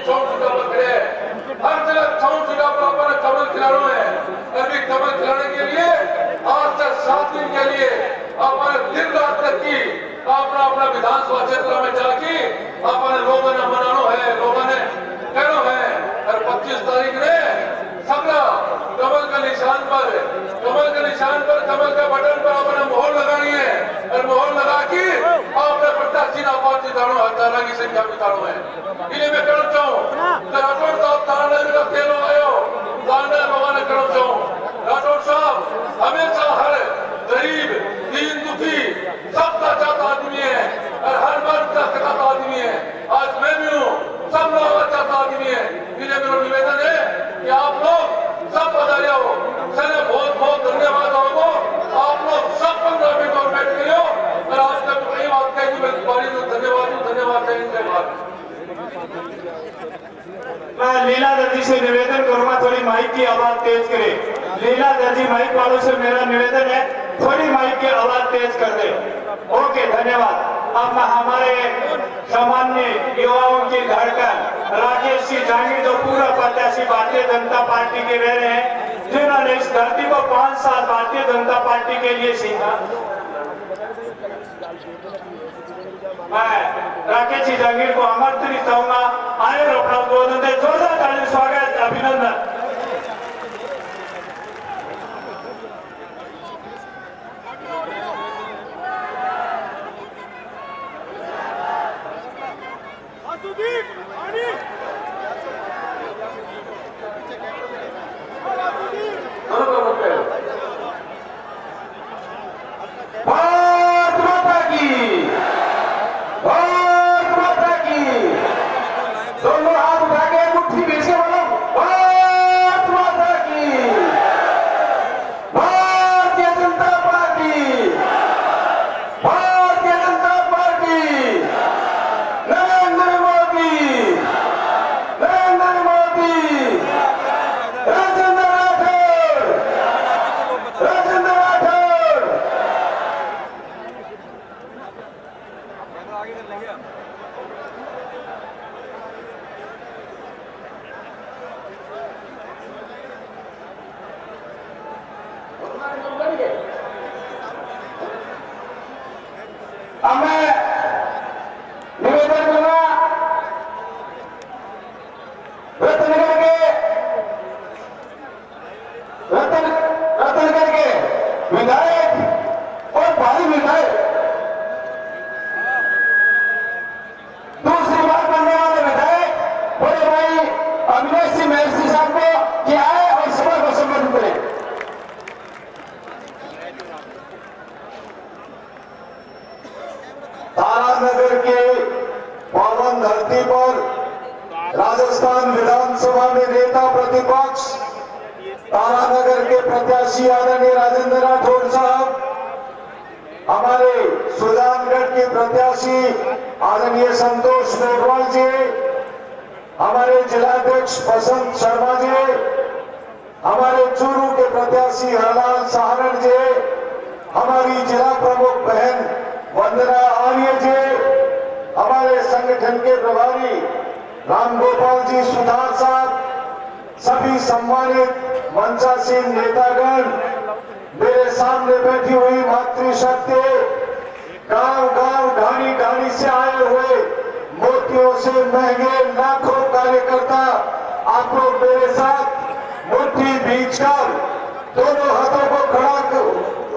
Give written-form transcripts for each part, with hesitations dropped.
छौं छुटा पर खड़े हैं, हर जगह छौं छुटा पर अपने कमल खिलाड़ों हैं। अभी कमल खिलाने के लिए आज तक 7 दिन के लिए अपने दिन रात तक की अपना अपना विधानसभा क्षेत्र में जाके अपने लोगों ने मनानो है, लोगों ने कहना है। और 25 तारीख ने सबका कमल के निशान पर कमल के बटन पर अपने मोहर लगानी है और मोहर लगा के अपने प्रत्याशी ना पार्टी दानो हजारा की संख्या में दानो है। इन्हें मैं कहना चाहूँ राठौर साहब ताने का तेल आयो ताने लोगों ने कहना चाहूँ राठौर साहब हमेशा हर गरीब दीन दुखी सबका चाहता आदमी है और हर वर्ग का चाहता आदमी है। आज मैं भी हूँ, सब लोगों का चाहता आदमी है। इन्हें मेरा निवेदन है कि आप लोग सब पधारे हो। सर बहुत बहुत धन्यवाद आपको। आप लोग सब 15 मिनट और बैठ के हो और आज तक वही बात कही कि मैं तुम्हारी तो धन्यवाद मैं लीला दर्जी से निवेदन करूंगा थोड़ी माइक की आवाज तेज करे। लीला दर्जी माइक वालों से मेरा निवेदन है थोड़ी माइक की आवाज तेज कर दे। ओके धन्यवाद। अब हमारे सामान्य युवाओं की धड़कन राकेश सिंह जांगी जो पूरा प्रत्याशी भारतीय जनता पार्टी के रह रहे हैं, जिन्होंने इस धरती को 5 साल भारतीय जनता पार्टी के लिए सीखा। मैं राकेश सिंह जांगीर को आमंत्रित करूंगा। आए और अपना उद्बोधन दे। जोरदार ताली स्वागत अभिनंदन। तारानगर के पावन धरती पर राजस्थान विधानसभा में नेता प्रतिपक्ष तारानगर के प्रत्याशी आदरणीय राजेंद्र राठौर साहब, हमारे सुजानगढ़ के प्रत्याशी आदरणीय संतोष मेघवाल जी, हमारे जिलाध्यक्ष बसंत शर्मा जी, हमारे चूरू के प्रत्याशी हरलाल सहारण जी, हमारी जिला प्रमुख बहन वंदना आर्य जी, हमारे संगठन के प्रभारी रामगोपाल जी सुधार साहब, सभी सम्मानित मंचासीन नेतागण, मेरे सामने बैठी हुई मातृशक्ति, गांव गांव ढाणी ढाणी से आए हुए मोतियों से महंगे लाखों कार्यकर्ता, आप लोग मेरे साथ मुट्ठी भींचकर दोनों हाथों को खड़ा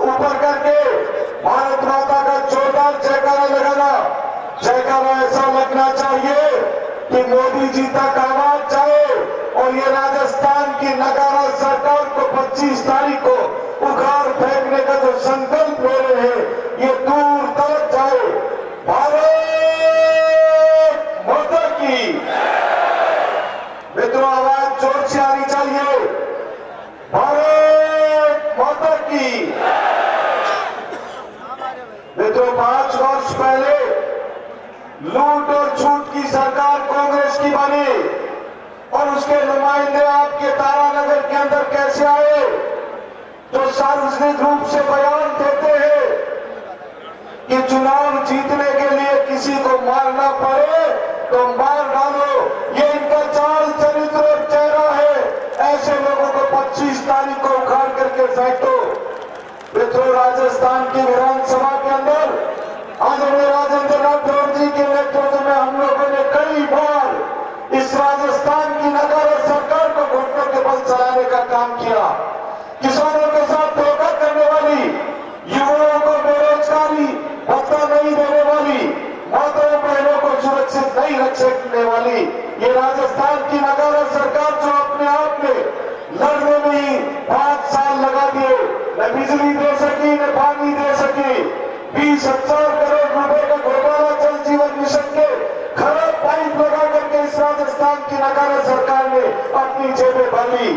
ऊपर करके भारत माता का जोरदार जयकारा लगाना। जयकारा ऐसा लगना चाहिए कि मोदी जी तक आवाज जाए और ये राजस्थान की नकारा सरकार को 25 तारीख को उखाड़ फेंकने का जो संकल्प ले रहे हैं ये दूर तक जाए। भारत माता की मित्रों आवाज जोर से आनी चाहिए। भारत माता की। मित्रों 5 वर्ष पहले लूट और छूट की सरकार कांग्रेस की बनी और उसके नुमाइंदे आपके तारानगर के अंदर कैसे आए, जो सार्वजनिक रूप से बयान देते हैं कि चुनाव जीतने के लिए किसी को मारना पड़े तो मार डालो। ये इनका चाल चरित्र और चेहरा है। ऐसे लोगों को 25 तारीख को उखाड़ करके फेंको। मित्रों, राजस्थान की विधानसभा के अंदर आदरणीय राजेंद्र राठौर जी के नेतृत्व में हम लोगों ने कई बार इस राजस्थान की नकारा सरकार को घुटनों के बल चलाने का काम किया। किसानों के साथ धोखा करने वाली, युवाओं को बेरोजगारी भत्ता नहीं देने वाली, माताओं बहनों को सुरक्षित नहीं रखने वाली ये राजस्थान की नकारा सरकार जो अपने आप में लड़ने में ही 5 साल लगा दिए, न बिजली दे सकी न पानी दे सकी। 20,000 करोड़ रुपए का घोटाला जल जीवन मिशन के खराब पाइप लगा करके इस राजस्थान की नकारा सरकार ने अपनी जेबें भरी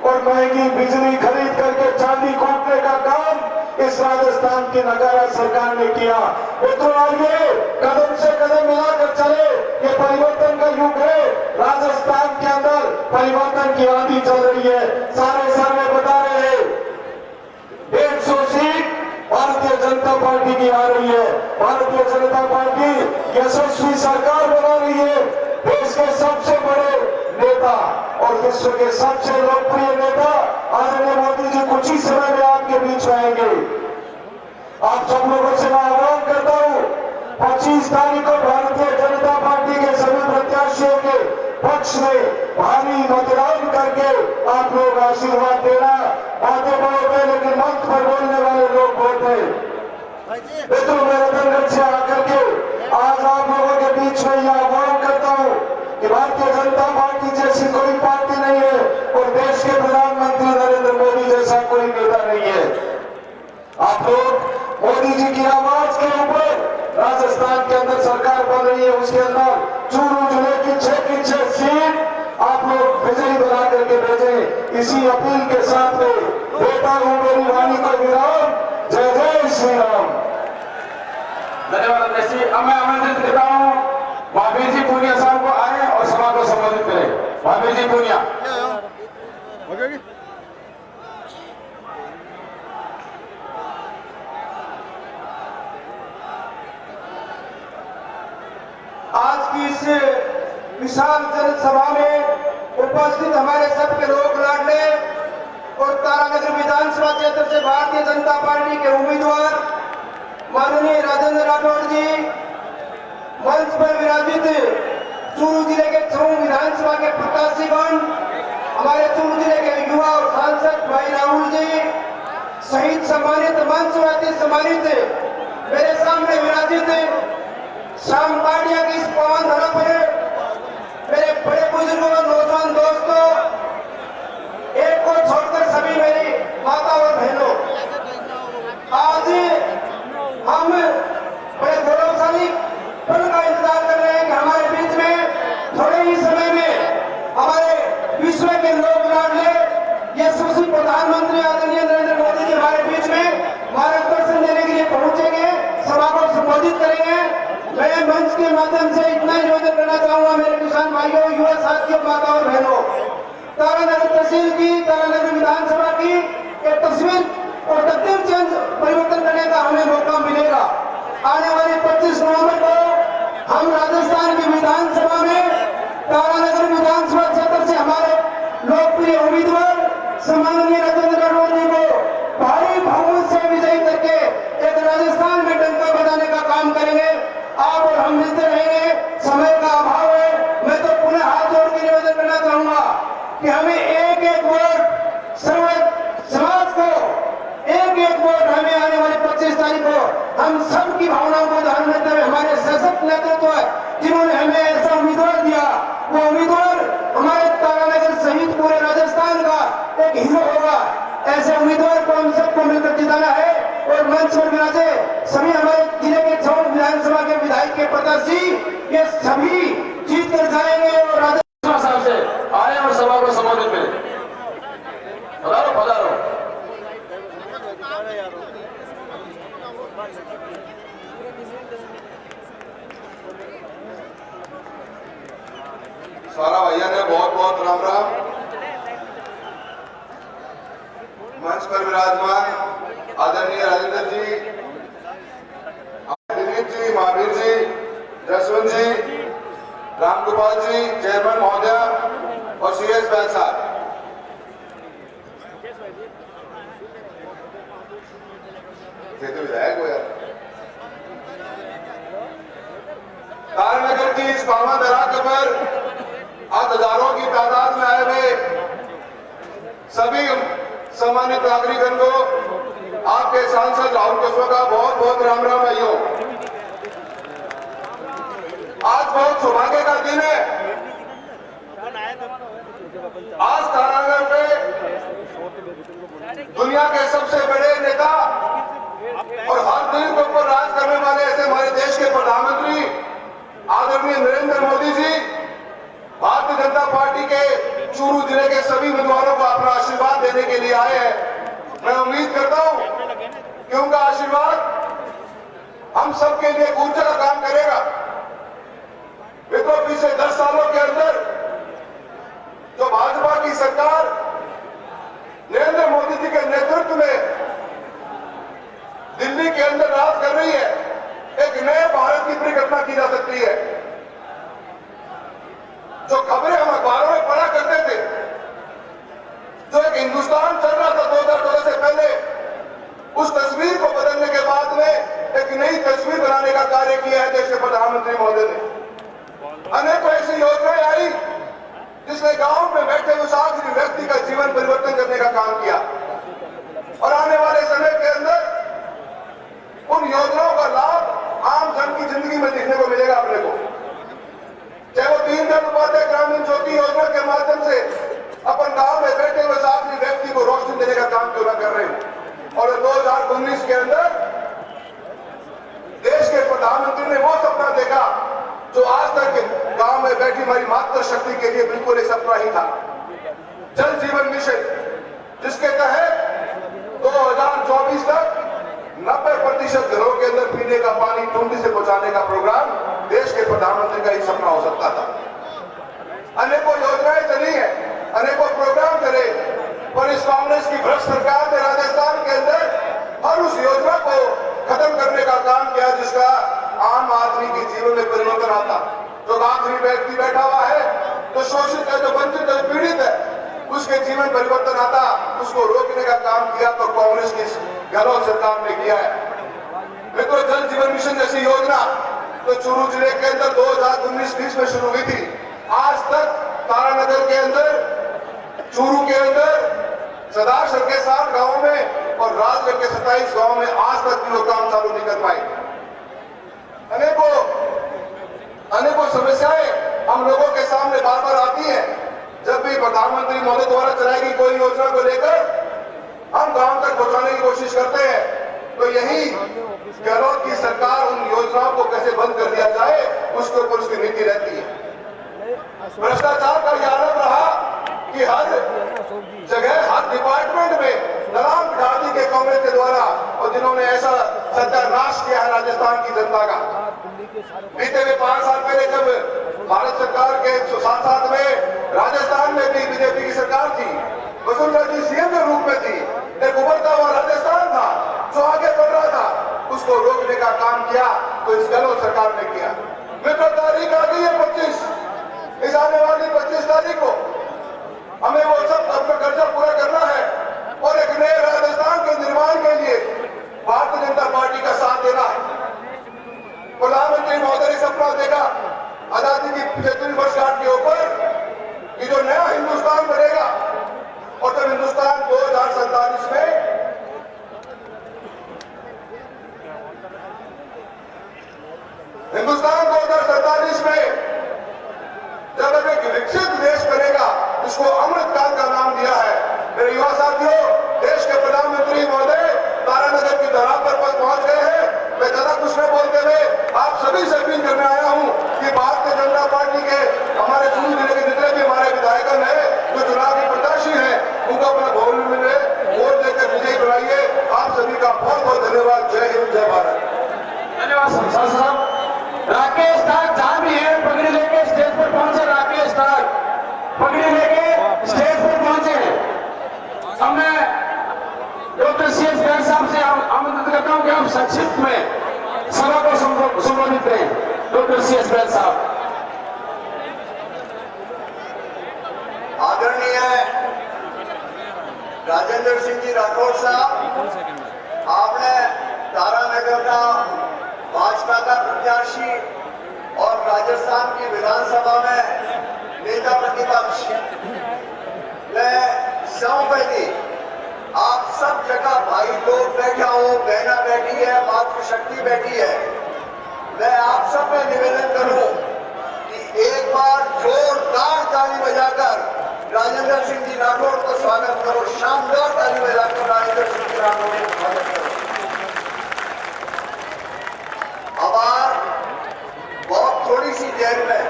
और महंगी बिजली खरीद करके चांदी कूटने का काम इस राजस्थान की नकारा सरकार ने किया। मित्रों, आइए कदम से कदम मिलाकर चले। ये परिवर्तन का युग है। राजस्थान के अंदर परिवर्तन की आंधी चल रही है। सारे सर्वे बता रहे हैं 150 सीट भारतीय जनता पार्टी की आ रही है। भारतीय जनता पार्टी यशस्वी सरकार बना रही है। देश के सबसे बड़े नेता और विश्व के सबसे लोकप्रिय नेता आदरणीय मोदी जी कुछ ही समय में आपके बीच आएंगे। आप सब लोगों से मैं आह्वान करता हूं, 25 तारीख को भारतीय जनता पार्टी के सभी प्रत्याशियों के पक्ष में भारी मतदान करके आप लोग आशीर्वाद देना। बातें बहुत है लेकिन मंच पर बोलने वाले लोग बहुत है। मित्रों, मैं रतनगढ़ से आकर के आज आप लोगों के बीच में यह आह्वान करता हूं कि भारतीय जनता पार्टी जैसी कोई पार्टी नहीं है और देश के प्रधानमंत्री नरेंद्र मोदी जैसा कोई नेता नहीं है। आप लोग मोदी जी की आवाज के ऊपर राजस्थान के अंदर सरकार बन रही है, उसके अंदर चूरू जिले की 6 की 6 सीट आप लोग विजयी बना करके भेजें। इसी अपील के साथ में देता हूं मेरी वाणी को विराम। जय जय श्री राम। धन्यवाद अध्यक्ष जी। अब मैं आमंत्रित करता हूँ महावीर जी पूनिया साहब को आए और सभा को संबोधित करें। महावीर जी पूनिया। आज की इस विशाल जनसभा में उपस्थित हमारे सबके लोक लाडले और तारानगर विधानसभा क्षेत्र से भारतीय जनता पार्टी के उम्मीदवार माननीय राजेंद्र राठौर जी, मंच पर विराजित चूरू जिले के छऊ विधानसभा के प्रत्याशीगण, हमारे चूरू जिले के युवा और सांसद भाई राहुल जी सहित सम्मानित मंच पर सम्मानित मेरे सामने विराजित शाम पार्टियां की इस पवन धरा पर मेरे बड़े बुजुर्गों और नौजवान दोस्तों, एक को छोड़कर सभी मेरी माता और बहनों, आज हम बड़े गौरवशाली पल का इंतजार कर रहे हैं कि हमारे बीच में थोड़े ही समय में हमारे विश्व के लोक लाडले यशस्वी प्रधानमंत्री आदरणीय नरेंद्र मोदी जी हमारे बीच में मार्गदर्शन देने के लिए पहुंचेंगे, सभा को संबोधित करेंगे। मैं मंच के माध्यम से इतना ही निवेदन करना चाहूंगा मेरे किसान भाइयों, युवा साथियों, माता और बहनों, तारानगर तहसील की, तारानगर विधानसभा की एक तस्वीर और तकदीर चेंज परिवर्तन करने का हमें मौका मिलेगा। आने वाले 25 नवंबर को हम राजस्थान की विधानसभा में तारानगर विधानसभा क्षेत्र से हमारे लोकप्रिय उम्मीदवार सम्माननीय राजेंद्र राठौर जी को भारी बहुमत से विजयी करके एक राजस्थान में डंका बजाने का काम करेंगे। आप और हम मिलते रहेंगे, समय का अभाव है। मैं तो पुनः हाथ जोड़ के निवेदन करना चाहूंगा कि हमें एक एक वोट समाज को एक वोट हमें आने वाली 25 तारीख को हम सबकी भावनाओं को ध्यान में रखते हुए हमारे सशक्त नेतृत्व जिन्होंने हमें ऐसा उम्मीदवार दिया, वो उम्मीदवार हमारे तारानगर सहित पूरे राजस्थान का एक हीरो होगा। ऐसे उम्मीदवार को हम सबको मिलकर जिताना है और मंच पर विराजे सभी हमारे जिले के छऊ विधानसभा के विधायक के प्रत्याशी ये सभी जीत कर जाएंगे और राजस्थान साहब से आए और सभा को संबोधित करें। पधारो पधारो। सारा भैया ने बहुत बहुत राम राम। मंच पर विराजमान आदरणीय राजेंद्र जी, दिलीप जी, महावीर जी, जसवंत जी, रामगोपाल जी, चेयरमैन महोदय और CS बैल साहब। तो विधायक हो यार। तारानगर की इस पावन धरातल पर आज हजारों की तादाद में आए हुए सभी सम्मानित नागरिकों को आपके सांसद राहुल कुशवाहा का बहुत बहुत राम राम भाइयों। आज बहुत सौभाग्य का दिन है। आज तारानगर पे दुनिया के सबसे बड़े नेता और हर दिल के ऊपर राज करने वाले ऐसे हमारे देश के प्रधानमंत्री आदरणीय नरेंद्र मोदी जी भारतीय जनता पार्टी के चूरू जिले के सभी उम्मीदवारों को अपना आशीर्वाद देने के लिए आए हैं। मैं उम्मीद करता हूं कि उनका आशीर्वाद हम सबके लिए ऊर्जा का काम करेगा। मित्रों, पिछले 10 सालों के अंदर जो भाजपा की सरकार नरेंद्र मोदी जी के नेतृत्व में दिल्ली के अंदर राज कर रही है, एक नए भारत की परिकल्पना की जा सकती है। जो खबरें हम अखबारों में पढ़ा करते थे, जो एक हिंदुस्तान चल रहा था 2014 से पहले, उस तस्वीर को बदलने के बाद में एक नई तस्वीर बनाने का कार्य किया है देश के प्रधानमंत्री महोदय ने। अनेकों ऐसी योजनाएं आई जिसने गांव में बैठे हुए साधारण व्यक्ति का जीवन परिवर्तन करने का काम किया और आने वाले समय के अंदर उन योजनाओं का लाभ आम जन की जिंदगी में देखने को मिलेगा अपने को। चाहे वो दीनदयाल उपाध्याय ग्रामीण ज्योति योजना के माध्यम से अपन गांव में बैठे हुए साधारण व्यक्ति को रोशनी देने का काम क्यों न कर रहे हो। और 2019 के अंदर देश के प्रधानमंत्री ने वो सपना देखा जो आज तक गांव में बैठी हमारी मातृ शक्ति के लिए बिल्कुल एक सपना ही था। जल जीवन मिशन, जिसके तहत 2024 तक 90% घरों के अंदर पीने का पानी टूटी से पहुंचाने का प्रोग्राम देश के प्रधानमंत्री का ही सपना हो सकता था। अनेकों योजनाएं चली है, अनेकों प्रोग्राम चले, पर इस कांग्रेस की भ्रष्ट सरकार ने राजस्थान के अंदर हर उस योजना को खत्म करने का काम किया जिसका आम आदमी के जीवन में परिवर्तन आता। जो आखिरी व्यक्ति बैठा हुआ है, जो शोषित है, जो वंचित है, पीड़ित है, उसके जीवन परिवर्तन आता, उसको रोकने का काम किया तो कांग्रेस की गहलोत सरकार ने किया है। मित्रों, जल जीवन मिशन जैसी योजना तो चूरू जिले के अंदर 2019-20 में शुरू हुई थी। आज तक तारानगर के अंदर, चूरू के अंदर, सदाशर के 7 गांवों में और राजगढ़ के 27 गांवों में आज तक भी वो काम चालू नहीं कर पाए। अनेकों समस्याएं हम लोगों के सामने बार बार आती हैं। जब भी प्रधानमंत्री महोदय द्वारा चलाई गई कोई योजना को लेकर हम गांव तक पहुंचाने की कोशिश करते हैं, तो यही गहलोत की सरकार उन योजनाओं को कैसे बंद कर दिया जाए उसके ऊपर उसकी नीति रहती है। भ्रष्टाचार का यह आरोप रहा कि हर जगह, हर डिपार्टमेंट में दलाल बिठाती के कांग्रेस के द्वारा, और जिन्होंने ऐसा सत्यानाश किया है राजस्थान की जनता का। बीते हुए 5 साल पहले जब भारत सरकार के साथ में राजस्थान में भी बीजेपी की सरकार थी, वसुंधरा जी सीएम के रूप में थी, एक उभरता हुआ राजस्थान था जो आगे बढ़ रहा था, उसको रोकने का काम किया तो इस गहलोत सरकार ने किया। मित्रों, तारीख आ गई है 25, इस आने वाली 25 तारीख को हमें वो सब अपना कर्जा पूरा करना है और एक नए राजस्थान के निर्माण के लिए भारतीय जनता पार्टी का साथ देना है। प्रधानमंत्री महोदय ने सपना देखा आजादी की 75 वर्षगांठ के ऊपर कि जो नया हिंदुस्तान बनेगा, और जब हिंदुस्तान 2047 में जब एक विकसित देश बनेगा, इसको अमृतकाल का नाम दिया है। मेरे युवा साथियों, देश के प्रधानमंत्री महोदय तारानगर की धरातल पर पहुंच गए हैं। मैं ज्यादा कुछ न बोलते हुए आप सभी से अपील करने आया हूं कि भारतीय जनता पार्टी के हमारे चूरू जिले के जितने भी हमारे विधायकगण हैं, जो चुनाव के प्रत्याशी हैं, उनको अपना बहुमूल्य में वोट देकर विजयी बनाइए। आप सभी का बहुत बहुत धन्यवाद। जय हिंद, जय भारत। धन्यवाद साहब। राकेश नाग जहां भी है, पगड़ी लेके स्टेज पर पहुंचे। राकेश नाग पगड़ी लेके स्टेज पर पहुंचे। अब मैं डॉक्टर CS बैल साहब से आमंत्रित करता हूं कि आप संक्षिप्त में सभा को संबोधित करें। डॉक्टर CS बैल साहब। आदरणीय राजेंद्र सिंह जी राठौर साहब, आपने तारानगर का भाजपा का प्रत्याशी और राजस्थान की विधानसभा में नेता प्रतिपक्ष, मैं सौंपैती आप सब जगह भाई लोग बैठा हो, बहना बैठी है, मातृशक्ति बैठी है। मैं आप सब में निवेदन करूं कि एक बार जोरदार ताली बजाकर राजेंद्र सिंह जी राठौर का स्वागत करो, शानदार ताली बजाकर राजेंद्र सिंह जी राठौर का स्वागत करो। आभार। बहुत थोड़ी सी देर में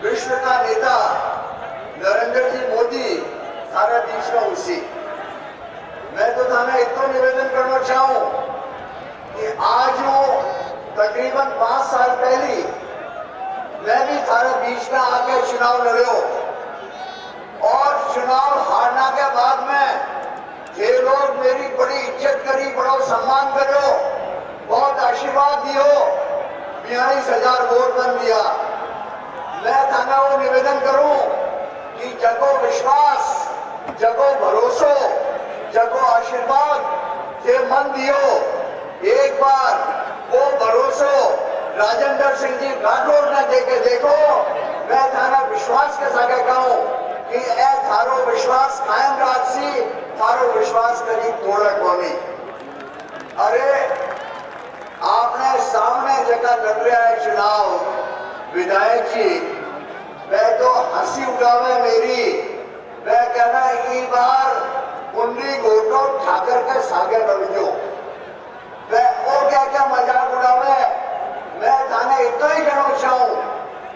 विश्व का नेता नरेंद्र जी मोदी सारे बीच में उसी, मैं तो थाने इतना निवेदन करना चाहूं कि आज वो तकरीबन 5 साल पहले मैं भी थारे बीच में आके चुनाव लड़ो और चुनाव हारने के बाद में ये लोग मेरी बड़ी इज्जत करी, बड़ा सम्मान करो, बहुत आशीर्वाद दियो, 42,000 वोट बन दिया। मैं थाना वो निवेदन करूं कि जगो विश्वास, जगो भरोसो, जगो आशीर्वाद ये मन दियो, एक बार वो भरोसो राजेंद्र सिंह जी राठौर ने देके देखो। मैं थाना विश्वास के साथ कहूं कि ए थारो विश्वास कायम राखसी, थारो विश्वास करी तोड़ कोनी। अरे आपने सामने जगह लड़ रहा है चुनाव, विधायक जी मैं तो हंसी उड़ावे मेरी, मैं कहना एक बार कुंडी गोटो ठाकर के सागे लड़ो, मैं वो क्या मजाक उड़ावे। मैं थाने इतना ही कहना चाहूं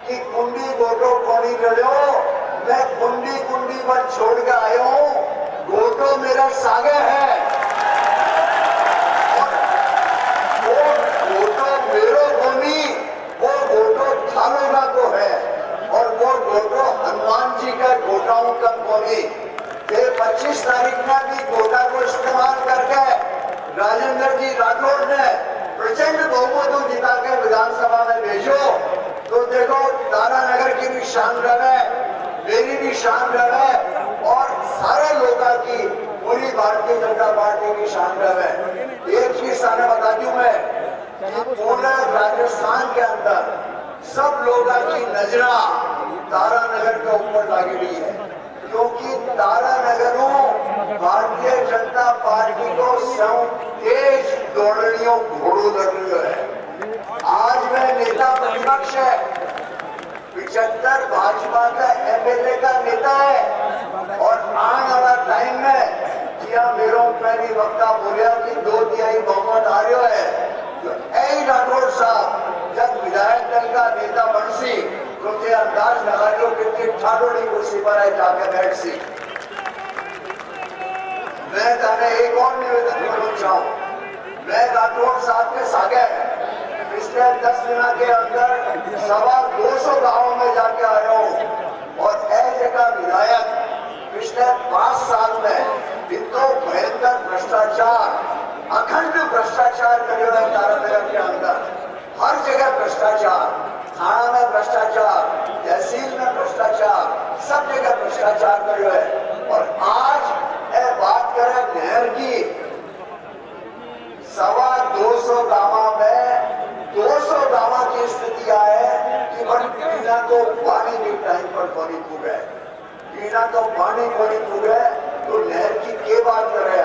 कि कुंडी गोटो कोनी लड़ो, मैं कुंडी कुंडी पर छोड़ के आया हूं, गोटो मेरा सागे है, वो गोटो मेरो कोनी, वो गोटो थानो का तो है, और वो गोटो हनुमान जी का गोटाओं का कोनी। 25 तारीख में भी गोटा को इस्तेमाल करके राजेंद्र जी राठौर ने प्रचंड बहुमत जिता के विधानसभा में भेजो, तो देखो तारानगर की भी शान रहे, मेरी भी शान रहे, और सारे लोगों की, पूरी भारतीय जनता पार्टी की शान रहे। एक चीज सामने बता दूं मैं कि पूरे राजस्थान के अंदर सब लोगों की नजरा तारानगर के ऊपर लगी हुई है, क्योंकि तारानगरों भारतीय जनता पार्टी को तेज दौड़नियों घोड़ों लड़ रही है। आज मैं नेता प्रतिपक्ष है, 75 भाजपा का एमएलए का नेता है, और आने वाला टाइम में जिया मेरो पहली वक्ता बोलिया कि 2/3 बहुमत आ रहा है, तो ऐ राठौर साहब जब विधायक दल का नेता बनसी तो ते अंदाज लगा लो कि ठाडोड़ी कुर्सी पर है जाके बैठ सी। मैं ताने एक और निवेदन करना चाहूं, मैं राठौर साहब के सागे पिछले 10 दिनों के अंदर 225 गांवों में जाके आया हूं, और ऐसे का विधायक पिछले 5 साल में इतना भयंकर भ्रष्टाचार, अखंड भ्रष्टाचार करे हुए तारानगर के अंदर, हर जगह भ्रष्टाचार, थाना में भ्रष्टाचार, तहसील में भ्रष्टाचार, सब जगह भ्रष्टाचार करे हुए। और आज बात करें नहर की, 225 गांव में 200 गांव की स्थिति है कि पीना को पानी भी टाइम पर पानी खूब है, पीना को पानी पानी खूब है, तो नहर की क्या बात करें।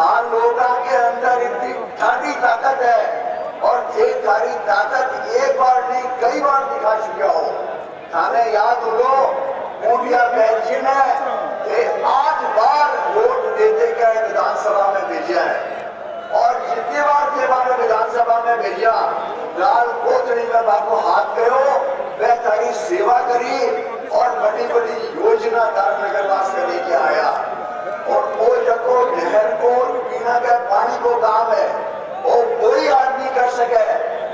आज लोगों के अंदर इतनी ठाडी ताकत है, और ये सारी ताकत एक बार नहीं कई बार दिखा चुका हो। थाने याद हो मोदिया बहन जी ने 8 बार वोट देते के विधानसभा में भेजा है, और जितनी बार के बाद विधानसभा में भेजा, लाल कोतरी में बापू हाथ गयो, वह तारी सेवा करी, और बड़ी बड़ी योजना तारानगर वास्ते लेके आया। और वो जगो नहर को पीना के पानी को काम है, वो कोई आदमी कर सके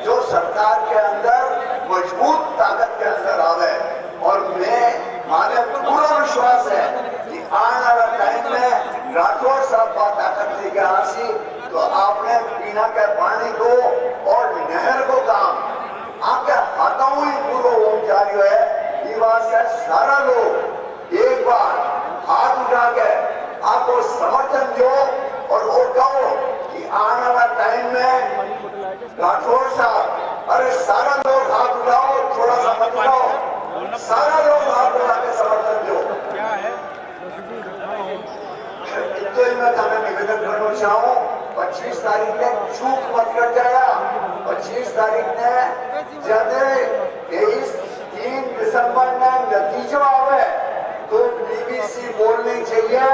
जो सरकार के अंदर मजबूत ताकत के अंदर आवे। और माने पूरा विश्वास है कि आने वाला टाइम में राठौर साहब का ताकत लेके आसी, तो आपने पीना के पानी को और नहर को काम आपके हाथों ही पूरा हो जा रही है। ये बात से सारा लोग को समर्थन दो और वो कहो कि आने वाला टाइम में राठौर साहब, अरे सारा लोग हाथ उठाओ, थोड़ा सा मत उठाओ, सारा लोग हाथ उठा के समर्थन दो। इतो ही मैं थाने निवेदन करना चाहूँ, 25 तारीख ने चूक मत कर जाया। 25 तारीख ने जब 3 दिसंबर में नतीजा आवे तो बीबीसी बोलनी चाहिए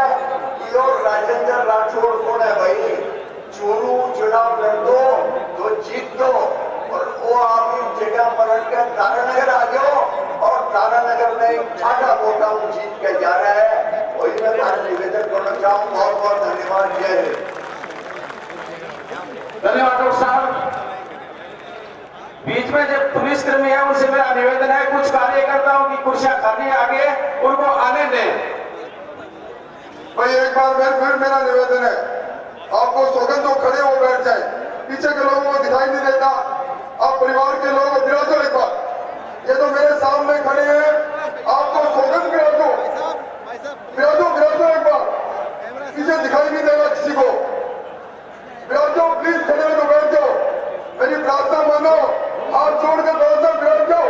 कि और राजेंद्र राठौड़ कौन है भाई, चूरू चुनाव लड़ दो तो जीत दो, और वो आप इस जगह पर के तारानगर आ जाओ और तारानगर में ठाडा मोटा जीत के जा रहा है। वही मैं तारा निवेदन करना चाहूँ। बहुत बहुत धन्यवाद। जय हिंद। धन्यवाद डॉक्टर साहब। बीच में जब पुलिस कर्मी है उनसे मेरा निवेदन है, कुछ कार्यकर्ताओं की कुर्सियां खाली आगे उनको आने दें। भाई एक बार फिर मेरा निवेदन है, आपको सौगंध तो खड़े हो बैठ जाए, पीछे के लोगों को दिखाई नहीं देता, आप परिवार के लोगों को गिरा दो एक बार, ये तो मेरे सामने खड़े हैं, आपको सौगंध गिरा दो एक बार, पीछे दिखाई नहीं देगा किसी को, गिरा दो प्लीज, खड़े हो तो बैठ जाओ, मेरी प्रार्थना मानो, हाथ जोड़कर प्रार्थना बैठ जाओ।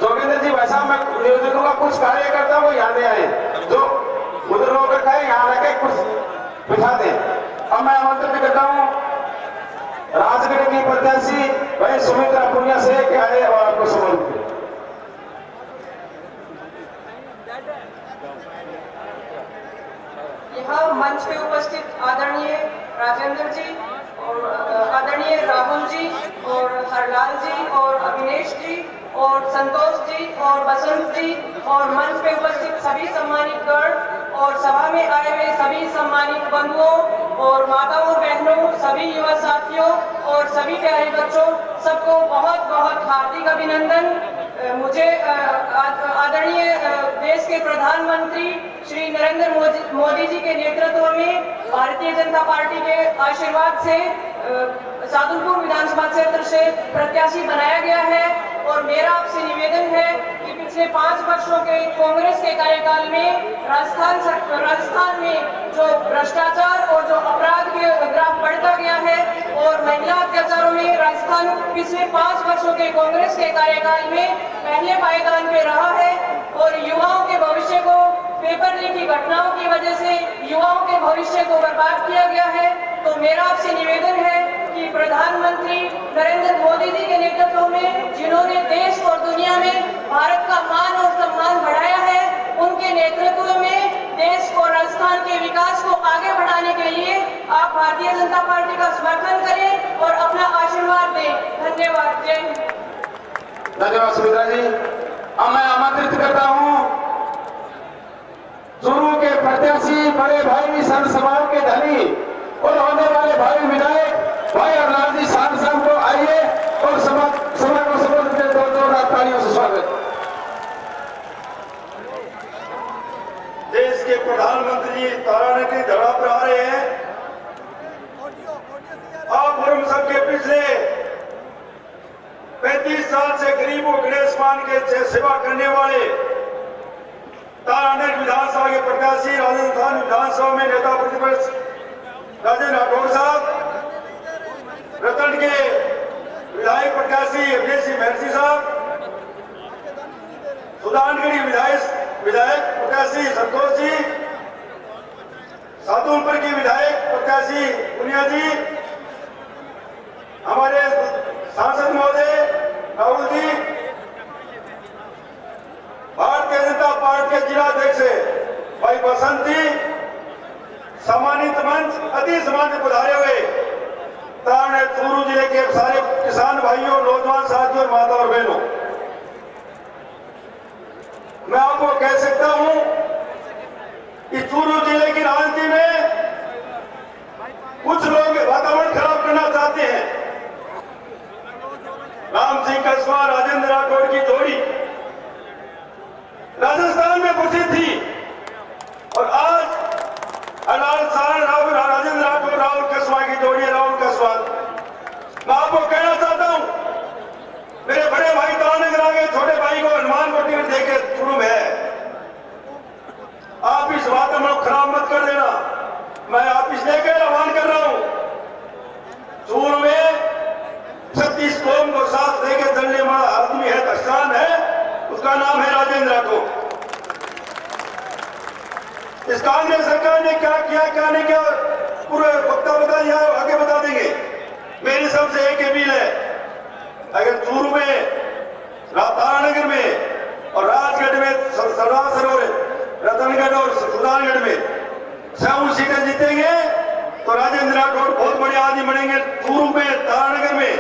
जोगिंदर जी, वैसा मैं निवेदन करूंगा, कुछ कार्यकर्ता वो यहाँ नहीं आए, जो उधर लोग बैठा है यहाँ रखे कुछ बिठा दें। अब मैं आमंत्रित करता हूँ राजगढ़ की प्रत्याशी भाई सुमित्रा पुनिया से कि आए और आपको संबोधित करें। यहाँ मंच पे उपस्थित आदरणीय राजेंद्र जी और आदरणीय राहुल जी और हरलाल जी और अविनेश जी और संतोष जी और बसंत जी और मंच पे उपस्थित सभी सम्मानित गण और सभा में आए हुए सभी सम्मानित बंधुओं और माताओं बहनों, सभी युवा साथियों और सभी प्यारे बच्चों, सबको बहुत बहुत हार्दिक अभिनंदन। मुझे आदरणीय देश के प्रधानमंत्री श्री नरेंद्र मोदी जी के नेतृत्व में भारतीय जनता पार्टी के आशीर्वाद से सादुलपुर विधानसभा क्षेत्र से प्रत्याशी बनाया गया है और मेरा आपसे निवेदन है कि पिछले 5 वर्षों के कांग्रेस के कार्यकाल में राजस्थान में जो भ्रष्टाचार और जो अपराध के ग्राफ बढ़ता गया है और महिला अत्याचारों में राजस्थान पिछले 5 वर्षों के कांग्रेस के कार्यकाल में पहले पायदान पे रहा है और युवाओं के भविष्य को पेपर लीक की घटनाओं की वजह से युवाओं के भविष्य को बर्बाद किया गया है। तो मेरा आपसे निवेदन है कि प्रधानमंत्री नरेंद्र मोदी जी के नेतृत्व में जिन्होंने देश और दुनिया में भारत का मान और सम्मान बढ़ाया है, उनके नेतृत्व में देश और राजस्थान के विकास को आगे बढ़ाने के लिए आप भारतीय जनता पार्टी का समर्थन करें और अपना आशीर्वाद दें। धन्यवाद। जय हिंद। धन्यवाद सुमित्रा जी। अब मैं आमंत्रित करता हूँ चूरू के प्रत्याशी बड़े भाई संत सभाओं के धनी और होने वाले भाई विधायक भाई हरलाल जी साहब को आइए और सभा को संबोधित करते हुए जोरदार तालियों से स्वागत। देश के प्रधानमंत्री तारानगरी धरा पर आ रहे हैं। आप और हम सबके पिछले 35 साल से गरीबों गणेश मान के सेवा करने वाले तारानगर विधानसभा के प्रत्याशी राजस्थान विधानसभा में नेता प्रतिपक्ष राजेंद्र राठौड़ साहब, रतन के विधायक प्रत्याशी अविनेश महर्षि साहब, सुल्तानगढ़ी विधायक प्रत्याशी संतोष जी, सादुलपुर की विधायक प्रत्याशी पुनिया जी, हमारे सांसद महोदय राहुल जी, भारतीय जनता पार्टी के जिलाध्यक्ष भाई बसंत जी, सम्मानित मंच अति सम्मान पधारे हुए चूरू जिले के सारे किसान भाइयों, नौजवान साथियों और माता और बहनों, मैं आपको कह सकता हूं कि चूरू जिले की राजनीति में कुछ लोग वातावरण खराब करना चाहते हैं। राम सिंह कस्बा राजेंद्र राठौड़ की जोड़ी राजस्थान में प्रसिद्ध थी और आज राजेंद्र राठौड़ राहुल कस्बा की जोड़ी, राहुल कस्बा। मैं आपको कहना चाहता हूं, मेरे बड़े भाई तक देखे चुरू में है। आप इस बात में खराब मत कर देना। मैं आप इस लेकर आह्वान कर रहा हूं। चूरू में 36 कौम को साथ लेकर चलने वाला आदमी है, दस्तान है, उसका नाम है राजेंद्र राठौर। इस कांग्रेस सरकार ने क्या किया, क्या नहीं किया, पूरे वक्ता बता दिया, आगे बता देंगे। मेरी सबसे एक अपील है, अगर चूरू में, तारानगर में और राजगढ़ में, सरदार सरोवर, रतनगढ़ और सुल्तानगढ़ में 7 सीटें जीतेंगे तो राजेंद्र राठौर बहुत बड़े आदमी बनेंगे। चूरू में, तारानगर में,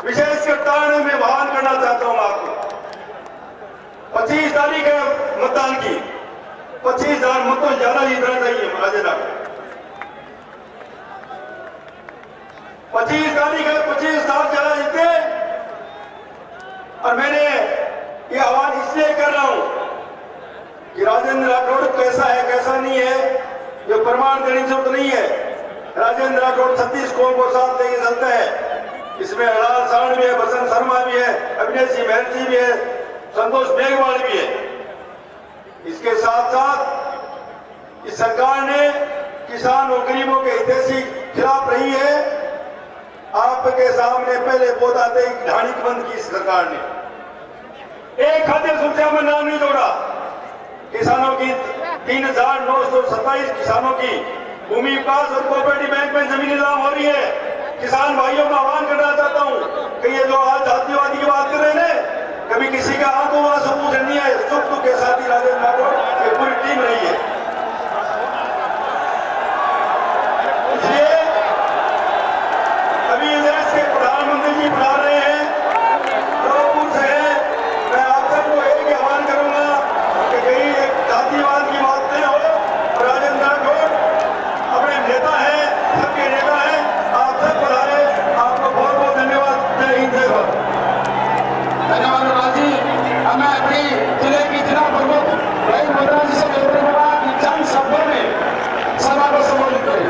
विशेषकर तारानगर में आह्वान करना चाहता हूं आपको। 25 तारीख है मतदान की, 25,000 मतों ज्यादा जीतना चाहिए राजेंद्र राठौर। 25 तारीख है, 25,000 ज्यादा जीते। और मैंने ये आह्वान इसलिए कर रहा हूं कि राजेंद्र राठौर कैसा है, कैसा नहीं है, ये प्रमाण देने की जरूरत नहीं है। राजेंद्र राठौर 36 कौम को साथ लेके चलता है। इसमें हलाल साण भी है, बसंत शर्मा भी है, अविनेश सिंह महर्षि भी है, संतोष मेघवाल भी है। इसके साथ साथ इस सरकार ने किसान और गरीबों के हित से खिलाफ रही है। आपके सामने पहले बोता थे ढाणी बंद की सरकार ने, एक खाद्य सुरक्षा में नाम नहीं जोड़ा। किसानों की 3,927 किसानों की भूमि विकास और कोऑपरेटिव बैंक में जमीन नीलाम हो रही है। किसान भाइयों का आह्वान करना चाहता हूं कि ये जो आज जातिवादी की बात कर रहे हैं, कभी किसी का आंखों में आंसू पूछ नहीं है। सुख दुख के साथ ही राजेंद्र राठौर की पूरी टीम रही है। इसलिए अभी देश के प्रधानमंत्री जी बुला रहे हैं, गोरखपुर से है। मैं आप सबको एक आह्वान करूंगा कि कहीं एक जातिवाद की बात नहीं हो। राजेंद्र राठौर अपने नेता है, सबके नेता है, आप सब बुलाए। आपको बहुत बहुत धन्यवाद। जय हिंद, जय भारत। धन्यवाद अनुराग जी। अब मैं अपनी जिले की जिला प्रमुख रही मुद्रा जी से निवेदन करूंगा कि चंद शब्दों में सभा को संबोधित करें।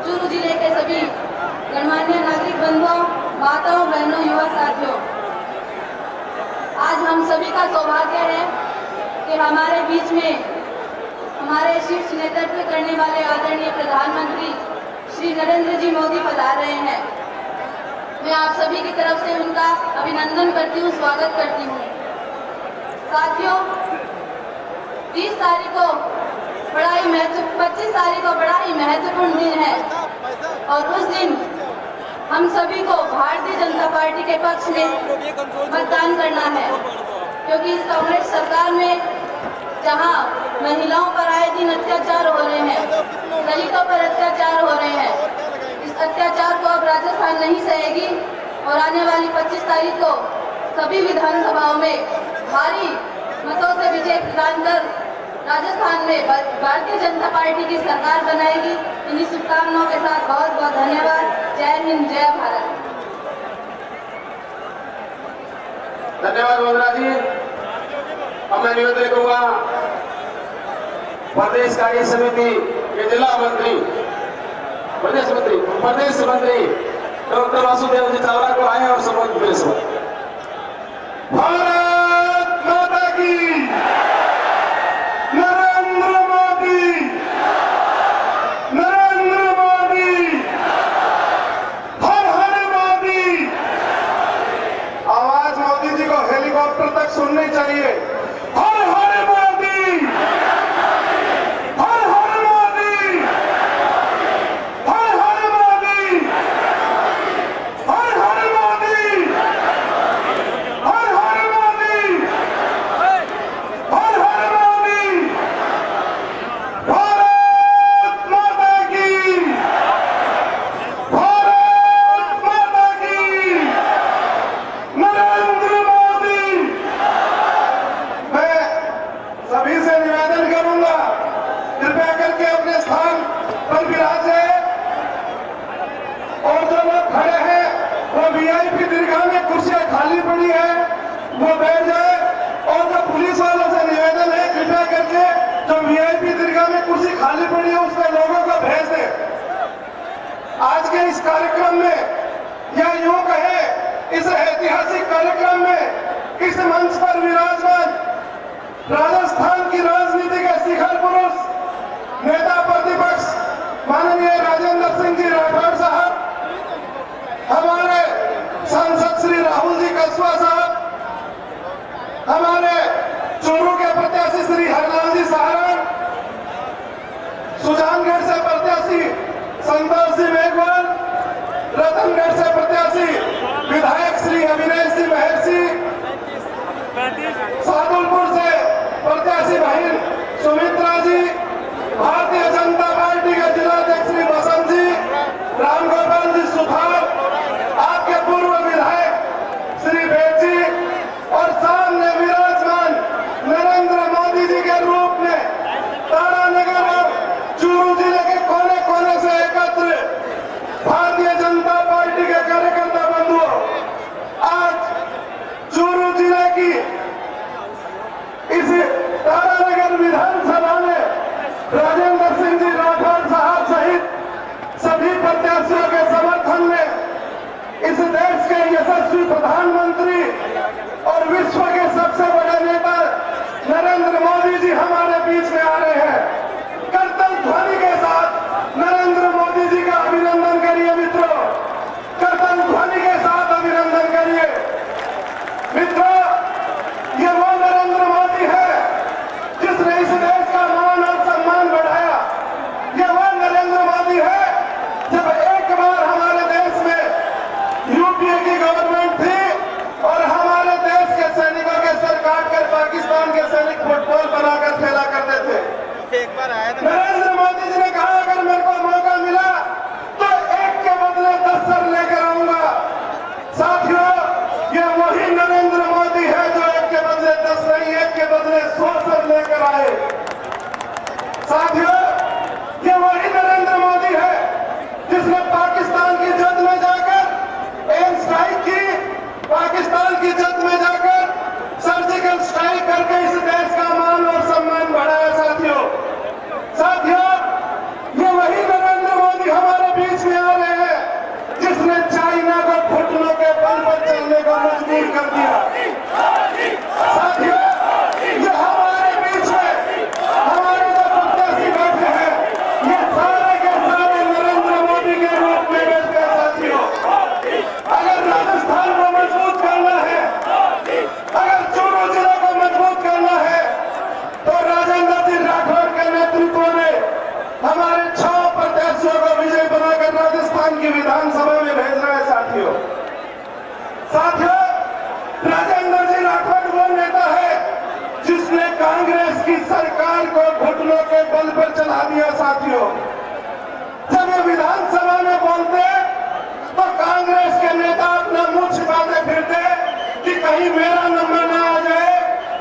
चूरू जिले के सभी गणमान्य नागरिक बंधुओं, माताओं, बहनों, युवा साथियों, आज हम सभी का सौभाग्य है कि हमारे बीच में हमारे शीर्ष नेतृत्व करने वाले आदरणीय प्रधानमंत्री श्री नरेंद्र जी मोदी पधार रहे हैं। मैं आप सभी की तरफ से उनका अभिनंदन करती हूँ, स्वागत करती हूँ। साथियों, 25 तारीख को बड़ा ही महत्वपूर्ण दिन है और उस दिन हम सभी को भारतीय जनता पार्टी के पक्ष में मतदान करना है, क्योंकि इस कांग्रेस सरकार में जहां महिलाओं पर आए दिन अत्याचार हो रहे हैं, दलितों पर अत्याचार हो रहे हैं, इस अत्याचार को अब राजस्थान नहीं सहेगी और आने वाली 25 तारीख को सभी विधानसभाओं में भारी मतों से विजय प्रदान कर राजस्थान में भारतीय जनता पार्टी की सरकार बनाएगी। इन्हीं शुभकामनाओं के साथ बहुत बहुत धन्यवाद। जय हिंद, जय भारत। धन्यवाद वंदना जी। अब मैं निवेदन करूंगा प्रदेश कार्य समिति के जिला मंत्री, प्रदेश मंत्री डॉक्टर वासुदेव जी चावला को आए और संबोधित करें। भारत माता की, नरेंद्र मोदी, हर हर मोदी। आवाज मोदी जी को हेलीकॉप्टर तक सुननी चाहिए। हर हर मोदी, हर हर मोदी, हर हर मोदी, हर हर मोदी, हर हर मोदी। के इस कार्यक्रम में, या यूं कहे इस ऐतिहासिक कार्यक्रम में, इस मंच पर विराजमान राजस्थान की राजनीति के शिखर पुरुष, नेता प्रतिपक्ष माननीय राजेंद्र सिंह जी राठौड़ साहब, हमारे सांसद श्री राहुल जी कस्वा साहब, हमारे चूरू के प्रत्याशी श्री हरलाल जी सारण, सुजानगढ़ से प्रत्याशी संतोष जी मेघवाल, रतनगढ़ से प्रत्याशी विधायक श्री अविनेश जी महर्षि, सादुलपुर से प्रत्याशी बहन सुमित्रा जी, भारतीय जनता पार्टी के जिलाध्यक्ष श्री बसंत जी, रामगोपाल जी सुथार, आपके पूर्व विधायक श्री बेद जी, और सामने विराजमान नरेंद्र मोदी जी के रूप में तारानगर और चूरू जिले के कोने कोने से एकत्र भारतीय जनता पार्टी के कार्यकर्ता बंधुओं, आज चूरू जिले की इस तारानगर विधानसभा में राजेंद्र सिंह जी राठौड़ साहब सहित सभी प्रत्याशियों के समर्थन में इस देश के यशस्वी प्रधानमंत्री और विश्व के सबसे बड़े नेता नरेंद्र मोदी जी हमारे बीच में आ रहे हैं। करतल ध्वनि के साथ नरेंद्र मोदी जी का अभिनंदन करिए मित्रों, करतल ध्वनि के साथ अभिनंदन करिए मित्रों। ये वो नरेंद्र मोदी है जिसने इस देश का मान और सम्मान बढ़ाया। ये वो नरेंद्र मोदी है जब एक बार हमारे देश में यूपीए की गवर्नमेंट थी और हमारे देश के सैनिकों के सर काट कर पाकिस्तान के सैनिक फुटबॉल बनाकर खेला करते थे। नरेंद्र मोदी जी ने कहा अगर मेरे को मौका मिला तो एक के बदले 10 सर लेकर आऊंगा। साथियों, ये वही नरेंद्र मोदी है जो एक के बदले 10 नहीं, एक के बदले 100 सर लेकर आए। साथियों, ये वही नरेंद्र मोदी है जिसने पाकिस्तान की जद में जाकर एयर स्ट्राइक की, पाकिस्तान की जद में जाकर सर्जिकल स्ट्राइक करके इस देश का मान और सम्मान बढ़ाया। साथियों, ये वही नरेंद्र मोदी हमारे बीच में आ रहे हैं जिसने चाइना को घुटनों के बल पर चलने को मजबूर कर दिया। साथियों, ये हमारे बीच में हमारे जो प्रत्याशी बैठे हैं, ये सारे के सारे नरेंद्र मोदी के रूप में बैठे हैं। साथियों, अगर राजस्थान को मजबूत करना है, अगर चूरू जिले को मजबूत करना है, तो राजेंद्र जी राठौड़ के नेतृत्व में हमारे 6 प्रत्याशियों को विजय बनाकर राजस्थान की विधानसभा में भेज रहे हैं। साथियों, राजेंद्र जी राठौड़ वो नेता है जिसने कांग्रेस की सरकार को घुटनों के बल पर चला दिया। साथियों, जब ये विधानसभा में बोलते तो कांग्रेस के नेता अपना मुंह छिपाते फिरते कि कहीं मेरा नंबर ना आ जाए,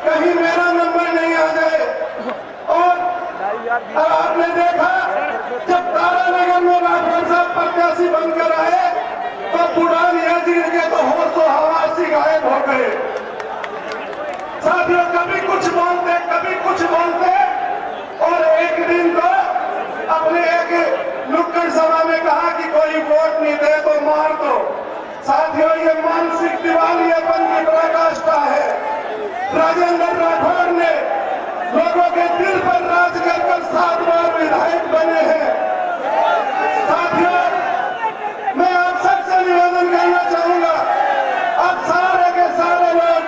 कहीं मेरा नंबर नहीं आ जाए। और अब आपने देखा जब तारानगर में राठौड़ साहब प्रत्याशी बनकर आए तो बुढ़ान याजीर के तो होश हवास ही गायब हो गए। साथियों, कभी कुछ बोलते, कभी कुछ बोलते, और एक दिन तो अपने एक नुक्कड़ सभा में कहा कि कोई वोट नहीं दे तो मार दो। साथियों, ये मानसिक दिवालियापन की पराकाष्ठा है। राजेंद्र राठौड़ ने लोगों के दिल पर राज कर 7 बार विधायक बने हैं। साथियों, मैं आप सबसे निवेदन करना चाहूंगा, आप सारे के सारे लोग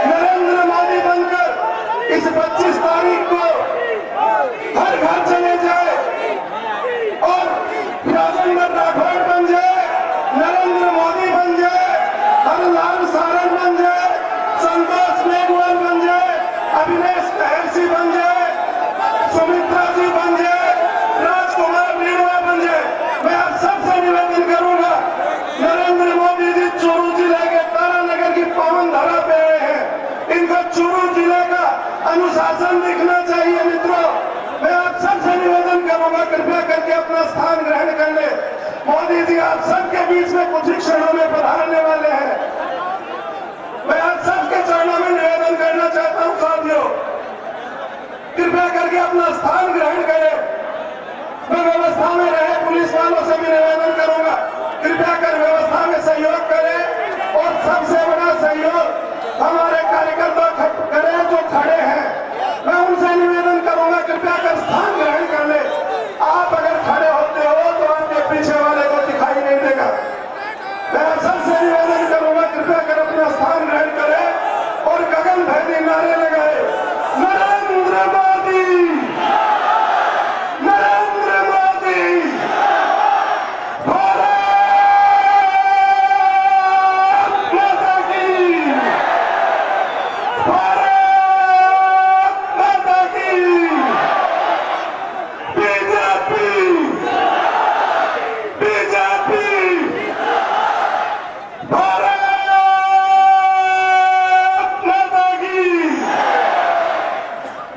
नरेंद्र मोदी बनकर इस 25 तारीख को हर घर चले जाए और राजेंद्र राठौड़ बन जाए, नरेंद्र मोदी बन जाए, हरलाल सारण बन जाए, संतोष मेघवाल बन जाए, अविनेश महर्षि बन जाए, सुमित्रा जी बन जाए, राजकुमार मीणा बन जाए। मैं आप सबसे निवेदन करूंगा, नरेंद्र मोदी जी चूरू जिले के तारानगर की पावन धरा पे आए हैं, इनको चूरू जिले का अनुशासन दिखना चाहिए। मित्रों, मैं आप सबसे निवेदन करूंगा, कृपया करके अपना स्थान ग्रहण कर ले। मोदी जी आप सबके बीच में कुछ ही क्षणों में पधारने वाले हैं। मैं आप सबके चरणों में निवेदन करना चाहता हूं, साथियों, कृपया करके अपना स्थान ग्रहण करें। मैं व्यवस्था में रहे पुलिस वालों से भी निवेदन करूंगा, कृपया कर व्यवस्था में सहयोग करें और सबसे बड़ा सहयोग हमारे कार्यकर्ता करें जो खड़े हैं। मैं उनसे निवेदन करूंगा कृपया कर स्थान ग्रहण कर ले। आप अगर खड़े होते हो तो आपके पीछे वाले को दिखाई नहीं देगा। मैं सबसे निवेदन करूंगा कृपया कर अपना स्थान ग्रहण करें और गगन भेदी नारे लगाए, नरेंद्र मोदी, नरेंद्र मोदी, भारत माता की, भारत माता की, बीजेपी, बीजेपी, भारत माता की,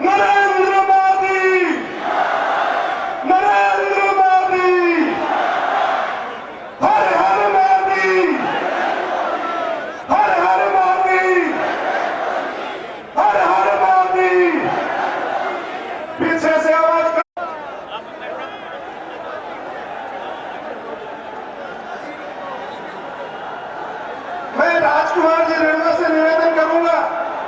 नरेंद्र मोदी, नरेंद्र मोदी, हर हर मोदी, हर हर मोदी, हर हर मोदी। पीछे से आवाज कर... मैं राजकुमार जी रेणुका से निवेदन करूंगा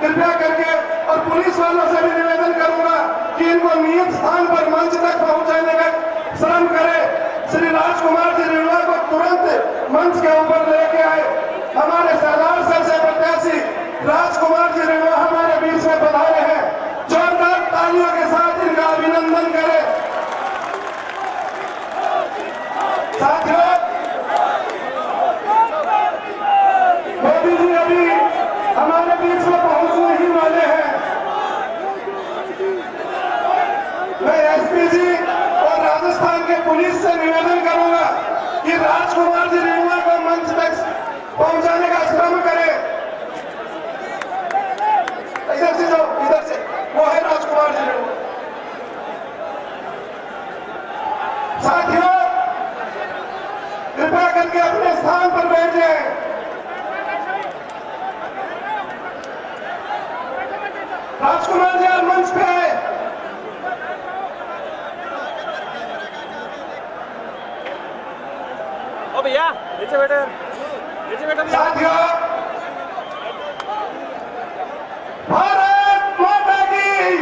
कृपया करके और पुलिस वालों से भी निवेदन करूंगा कि इनको नियत स्थान पर मंच तक पहुंचाने का श्रम करे। श्री राजकुमार जी रेणुका को तुरंत मंच के ऊपर लेके आए। हमारे सरदार सर से प्रत्याशी राजकुमार जी रेणुका हमारे बीच में पधारे हैं। जोरदार तालियों के साथ इनका अभिनंदन करें। साथियों, मोदी जी अभी हमारे बीच में पहुंचने ही वाले हैं। मैं एसपी जी और राजस्थान के पुलिस से निवेदन करूंगा कि राजकुमार जी रेणुका को मंच तक पहुंचाने का श्रम करें। इधर से जाओ, इधर से, वो है राजकुमार जी रेणुका। साथियों, कृपया करके अपने स्थान पर बैठ जाएं। राजकुमार जी आप मंच पे आए। ओ भैया नीचे बैठे, नीचे बैठो भैया। साथियों, भारत माता की,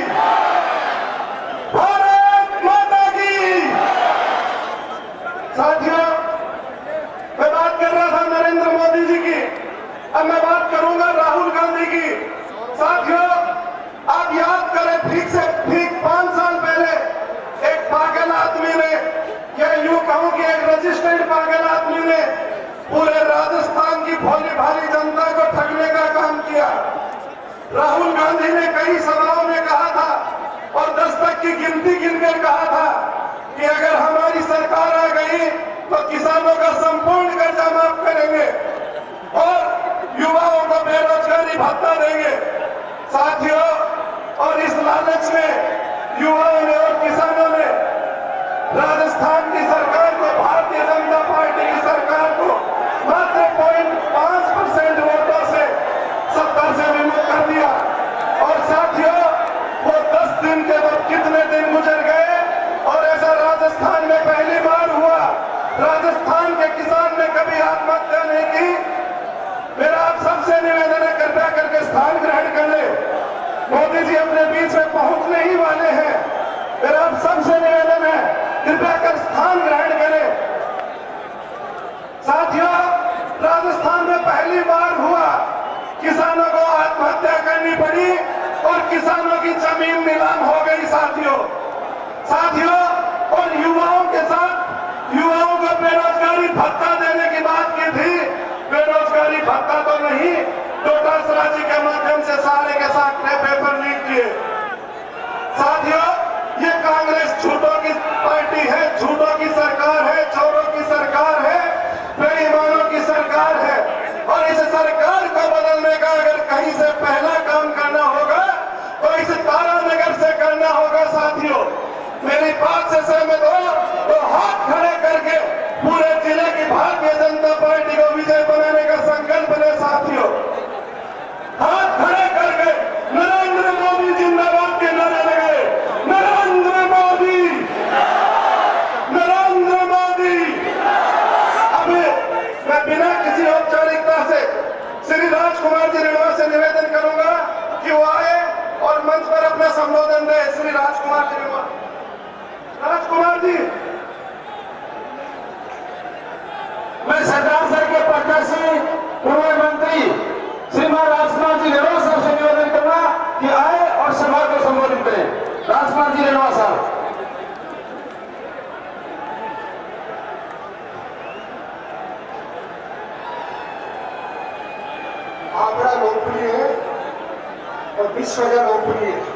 भारत माता की। साथियों, मैं बात कर रहा था नरेंद्र मोदी जी की, अब मैं बात करूंगा राहुल गांधी की। साथियों, आप याद करें, ठीक 5 साल पहले एक पागल आदमी ने, या यूं कहूं कि एक रजिस्टर्ड पागल आदमी ने पूरे राजस्थान की भोली भाली जनता को ठगने का काम किया। राहुल गांधी ने कई सभाओं में कहा था और 10 तक की गिनती गिनकर कहा था कि अगर हमारी सरकार आ गई तो किसानों का संपूर्ण कर्जा माफ करेंगे और युवाओं को बेरोजगारी भत्ता देंगे। साथियों, और इस लालच में युवाओं ने और किसानों ने राजस्थान की सरकार को, भारतीय जनता पार्टी की सरकार को मात्र 0.5% वोटों से सत्ता से विमुख कर दिया। और साथियों, वो 10 दिन के बाद कितने दिन गुजर गए और ऐसा राजस्थान में पहली बार हुआ। राजस्थान के किसान ने कभी आत्महत्या नहीं की। मेरा आप सबसे निवेदन है कृपया करके स्थान ग्रहण कर ले। मोदी जी अपने बीच में पहुंचने ही वाले हैं। मेरा आप सबसे निवेदन है कृपया कर स्थान ग्रहण करें। साथियों, राजस्थान में पहली बार हुआ किसानों को आत्महत्या करनी पड़ी और किसानों की जमीन नीलाम हो गई। साथियों, और युवाओं के साथ युवाओं को बेरोजगारी भत्ता देने की बात की थी। बेरोजगारी भत्ता तो नहीं, डोटासरा जी के माध्यम से सारे के साथ पेपर लीक किए। साथियों, ये कांग्रेस झूठों की पार्टी है, झूठों की सरकार है, चोरों की सरकार है, बेईमानों की सरकार है। और इस सरकार को बदलने का अगर कहीं से पहला काम करना होगा तो इस तारानगर से करना होगा। साथियों, मेरी बात से सहमत हो तो हाथ खड़े करके पूरे जिले की भारतीय जनता पार्टी को विजय बनाने का संकल्प ले। साथियों, हाथ खड़े करके नरेंद्र मोदी जिंदाबाद के नारे लगाए। नरेंद्र मोदी, नरेंद्र मोदी। राजकुमार जी राजकुमार जी मैं सरदार सर के प्रत्याशी पूर्व मंत्री श्रीमान राजकुमार जी रेणुआ साहब से निवेदन करना कि आए और सभा को संबोधित करें। राजकुमार जी रेणुआ साहब। आप बड़ा लोकप्रिय है और विश्व का लोकप्रिय है।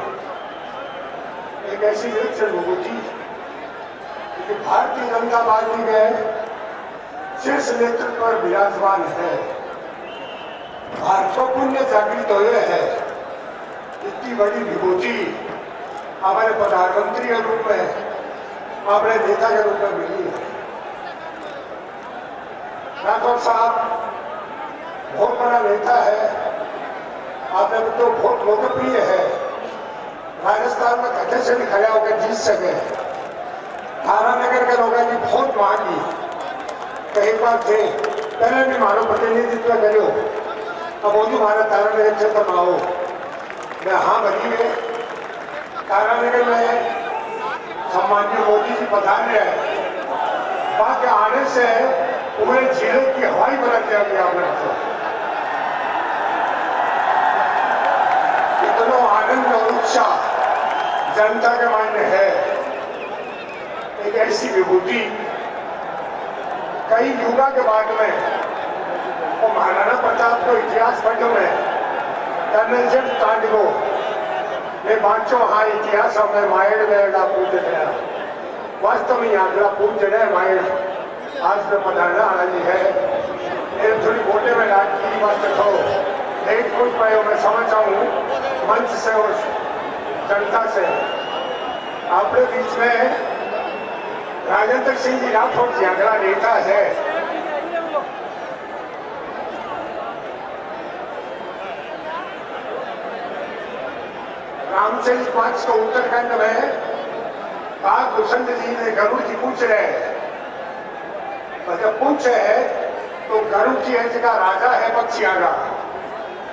एक ऐसी इलेक्शन होती कि भारतीय जनता पार्टी में शीर्ष नेतृत्व पर विराजमान है। भारत पुण्य जागृत हुए है। इतनी बड़ी विभूति हमारे प्रधानमंत्री के रूप में, हमारे नेता के रूप में मिली है। राठौर साहब बहुत बड़ा नेता है, आपने तो बहुत लोकप्रिय है। राजस्थान में कथे से भी खड़ा होकर जीत सके। थानानगर के लोगों की बहुत मांगी कई बार थे, पहले भी मारो प्रतिनिधित्व करो, अब वो भी मारा तारानगर क्षेत्र में आओ। मैं हाँ बनी है। तारानगर में सम्माननीय मोदी जी पधार रहे हैं। वहां के आने से पूरे जिले की हवाई बना दिया गया। आपने इतना आनंद और उत्साह जनता के मन में है। एक ऐसी विभूति कई युगा के बाद में वो महाराणा प्रताप को इतिहास पढ़ने में कर्नल जेम्स कांडिगो ने बांचो हाँ इतिहास में मायड़ वेड़ा पूज गया। वास्तव में आगरा पूज रहे मायड़ आज में पधारना आनी है। मेरे थोड़ी बोटे में लाट की बात रखो एक कुछ मैं समझ हूँ मंच से और जनता से। अपने बीच में राजेंद्र सिंह जी राठौर जी अगला नेता है। रामचरित मानस के उत्तरखंड में काग भूषण जी ने गरुड़ जी पूछ रहे हैं, और जब पूछे तो गरुड़ जी ऐसे का राजा है पक्षियागा।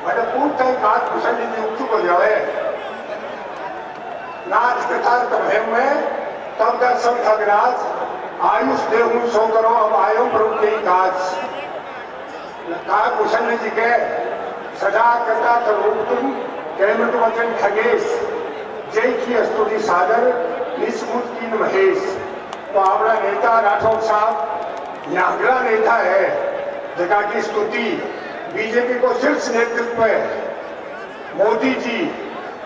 मतलब पूछते हैं काग भूषण जी उत्सुक हो जाए। नाच कृतार्थ भयम में तब दर्शन खगराज आयुष देहूं सो करो अब आयो प्रभु के काज। काग भूषण जी के सजा करता रूप तुम कैमत वचन खगेश जय की स्तुति सागर निस्मुत कीन महेश। तो आपका नेता राठौर साहब यहाँ अगला नेता है जगह की स्तुति बीजेपी को शीर्ष नेतृत्व है। मोदी जी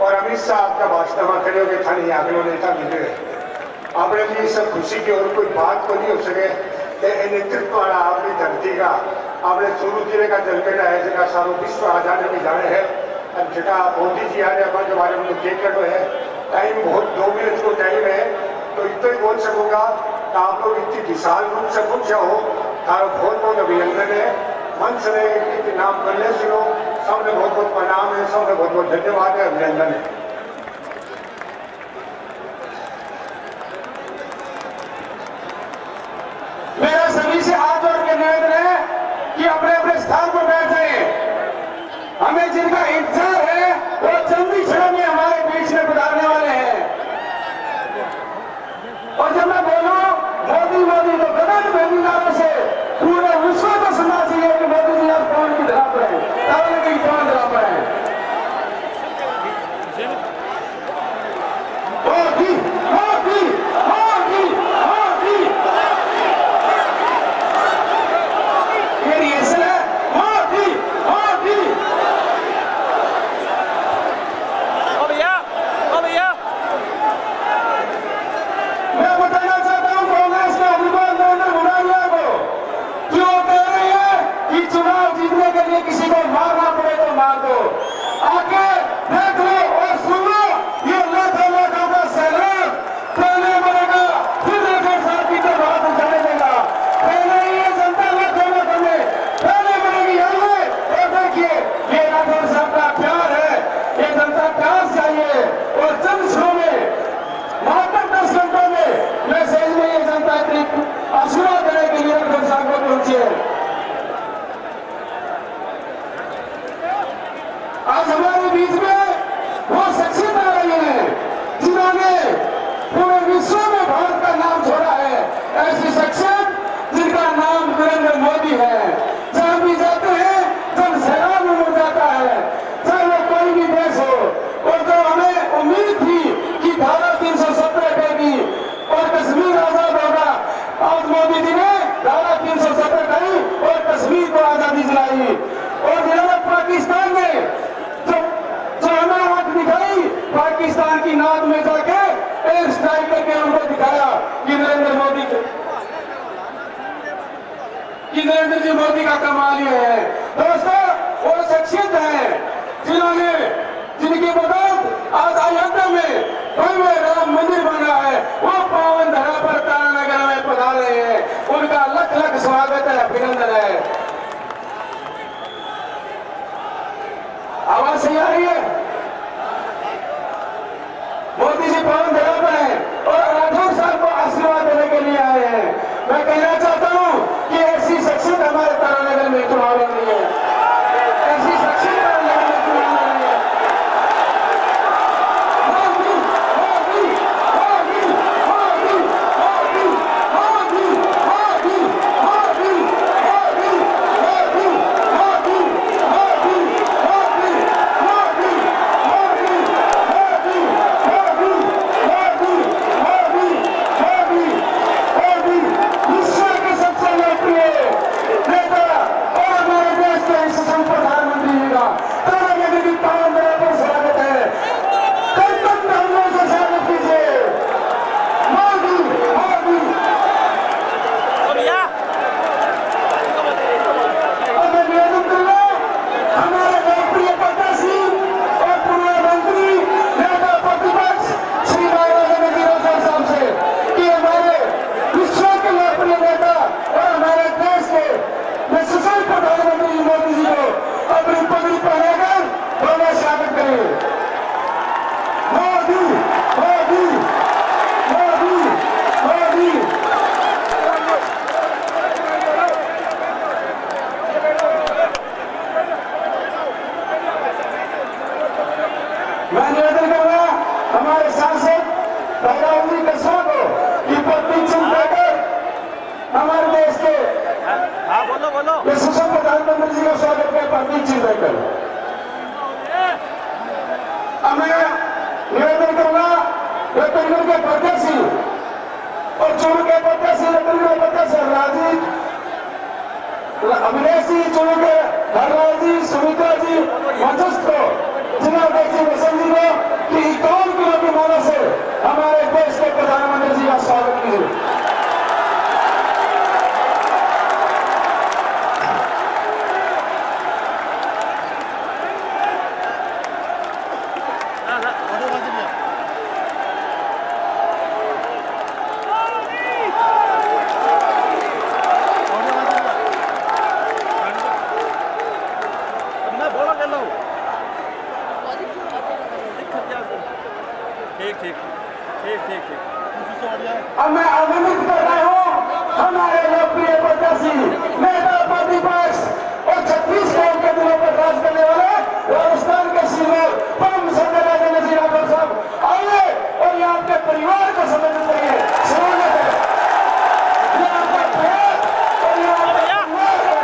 और अमित शाह आपका भाषण करेंगे थाने अगलो नेता मिले। आपने लिए सब खुशी की और कोई बात को नहीं हो सके। नेतृत्व वाला आपकी धरती का आपने चूरू जिले का जलपेटा है जगह सारो विश्व आजादी में जाने हैं। जगह मोदी जी आ रहे अपन के बारे में तो देख है। टाइम बहुत 2 मिनट को टाइम है तो इतना ही बोल सकूंगा। तो आप लोग इतनी विशाल रूप से पूछे हो तारो बहुत बहुत अभिनंदन है। मंच ने नाम कर ले सुनो सबने बहुत बहुत प्रणाम है, सबने बहुत बहुत धन्यवाद है, अभिनंदन है। मेरा सभी से हाथ जोड़ के निवेदन है कि अपने अपने स्थान पर बैठ जाए। हमें जिनका इंतजार है वो चंद ही क्षणों में हमारे बीच में पधारने वाले हैं। और जब मैं बोलूं मोदी मोदी तो गगन भेदीदारों से पूरे विश्व को सुनना चाहिए कि मोदी जी आज पवन की धरा पर है, तारानगर की पवन धरा पर है। मोदी मोदी मोदी मोदी मेरी ऐसा मोदी मोदी ऐसी शख्सियत जिनका नाम नरेंद्र मोदी है। जहाँ भी जाते हैं जन सैलाब में उड़ जाता है, चाहे वो कोई भी देश हो। और जो हमें उम्मीद थी कि धारा 370 हटेगी और कश्मीर आजाद होगा, आज मोदी जी ने धारा 370 हटाई और कश्मीर को आजादी दिलाई। और जनाब पाकिस्तान ने जो हमें आंख दिखाई, पाकिस्तान की नाद में जाके एयर स्ट्राइक करके उनको दिखाया कि नरेंद्र जी मोदी का कमाल ही है। दोस्तों, वो शख्सियत है जिनकी बदौलत आज अयोध्या में भव्य राम मंदिर बना है। वो पावन धरा पर तारानगर में पधारे हैं, उनका लख लख स्वागत है, अभिनंदन है। आवाज सही आ रही है? मोदी जी पावन धरा पर है और राठौर साहब को आशीर्वाद देने के लिए आए हैं। मैं कहना चाहता हूं कि ऐसी शख्सियत हमारे तारानगर में चुनाव लड़ रही है, ऐसी शख्सियत तारानगर में चुनाव लड़ रही है। मोदी मोदी मोदी मोदी मोदी मोदी मोदी मोदी मोदी मोदी मोदी मोदी मोदी मोदी मोदी मोदी मोदी मोदी विश्व के सबसे लोकप्रिय नेता और हमारे देश के यशस्वी प्रधानमंत्री जी का तारानगर की पावन धरा पर स्वागत है। कर्तव्य धर्मों से स्वागत कीजिए। मोदी मोदी। और मैं निवेदन करूंगा हमारे लोकप्रिय प्रत्याशी और पूर्व मंत्री नेता प्रतिपक्ष श्री राजेंद्र जी राठौर साहब से कि हमारे विश्व के लोकप्रिय नेता और हमारे देश के यशस्वी प्रधानमंत्री मोदी जी को अपनी पगड़ी पहनाकर दोनों स्वागत करें। मोदी मोदी मोदी मोदी। मैं निवेदन करूंगा हमारे सांसद प्रधानमंत्री कसवा को कि पत्नी चिन्ह देकर हमारे देश के यशस्वी प्रधानमंत्री जी का स्वागत करें, पत्नी चिन्ह देकर। अब मैं निवेदन करूंगा रतनगढ़ के प्रत्याशी और चूरू के प्रत्याशी, रतनगढ़ प्रत्याशी राजीव अभिनेश जी, चूरू के हरलाल जी, सुमित्रा जी, मंचस्थ को जिलाध्यक्ष बसंत जी को कि 51 किलो की माला से हमारे देश के प्रधानमंत्री जी का स्वागत कीजिए। अब मैं आमंत्रित कर रहा हूँ हमारे लोकप्रिय प्रत्याशी नेता प्रतिपक्ष और 36 करोड़ के दिलों पर राज करने वाले राजस्थान के सीनियर परम संजय राजेंद्र जी राठौर साहब आइए और ये आपके परिवार को समझ करिए। स्वागत है, ये आपका प्यार और ये आपका सम्मान है।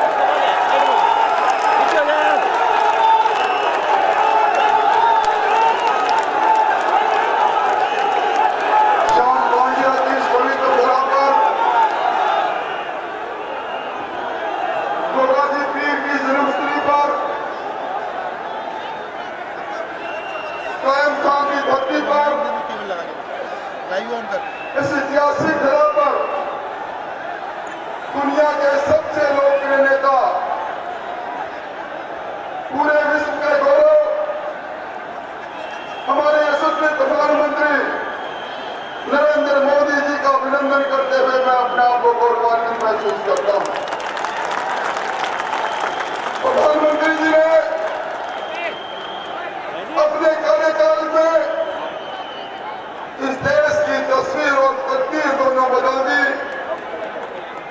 इस ऐतिहासिक धरा पर दुनिया के सबसे लोकप्रिय नेता, पूरे विश्व के गौरव, हमारे यशस्वी प्रधानमंत्री नरेंद्र मोदी जी का अभिनंदन करते हुए मैं अपने आप को गौरवान्वित महसूस करता हूं। प्रधानमंत्री जी ने अपने कार्यकाल में इस देश की तस्वीर और तकदीर दोनों बदल दी,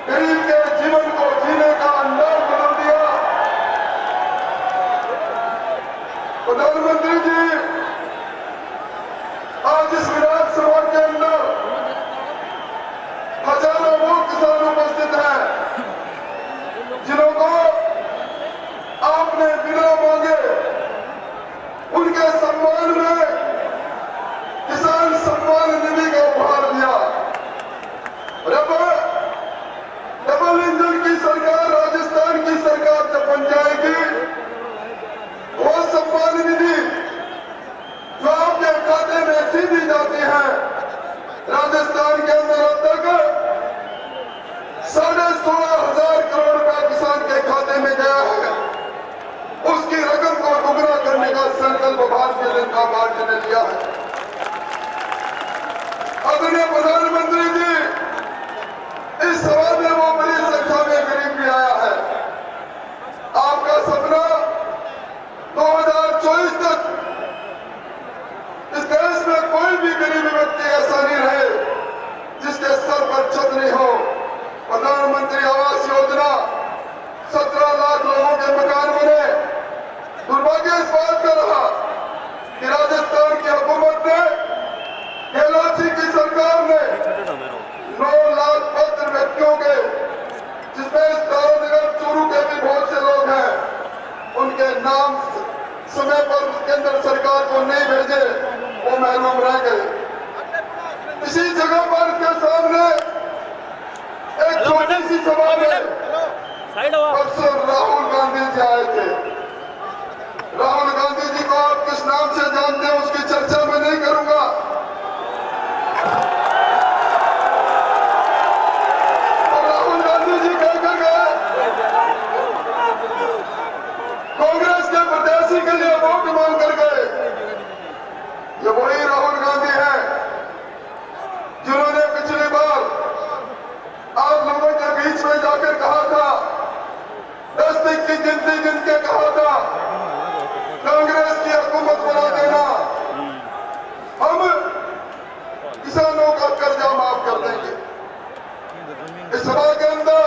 गरीब के जीवन को जीने का अंदाज बदल दिया। प्रधानमंत्री जी आज इस विधानसभा के अंदर हजारों ऐसी दी जाती हैं। राजस्थान के अंदर अब तक 16,500 करोड़ रुपया किसान के खाते में गया है। उसकी रकम को दुगना करने का संकल्प भारतीय जनता पार्टी ने लिया है। आदरणीय प्रधानमंत्री जी, इस सभा में वो बड़ी संख्या में गरीब भी आया है। आपका सपना 2024 तक इस देश में कोई भी गरीब व्यक्ति ऐसा नहीं रहे जिसके सर पर छत नहीं हो। प्रधानमंत्री आवास योजना 17 लाख लोगों के मकान बने। दुर्भाग्य इस बात का रहा कि राजस्थान की हुकूमत ने, गहलोत जी की सरकार ने 9 लाख पत्र व्यक्तियों के, जिसमें इस तारानगर चूरू के भी बहुत से लोग हैं, उनके नाम समय पर उसके अंदर सरकार को नहीं भेजे, वो महरूम रह गए। इसी जगह पर के सामने एक छोटी सी सभा में परसों राहुल गांधी जी आए थे। राहुल गांधी जी को आप किस नाम से जानते हैं उसकी चर्चा मैं नहीं करूंगा। और राहुल गांधी जी कहकर गए कांग्रेस के प्रत्याशी के लिए वोट मांग कर गए। ये वही राहुल गांधी हैं जिन्होंने पिछली बार आप लोगों के बीच में जाकर कहा था, 10 तक की गिनती गिन के कहा था कांग्रेस की हुकूमत बना देना, हम किसानों का कर्जा माफ कर देंगे। इस सभा के अंदर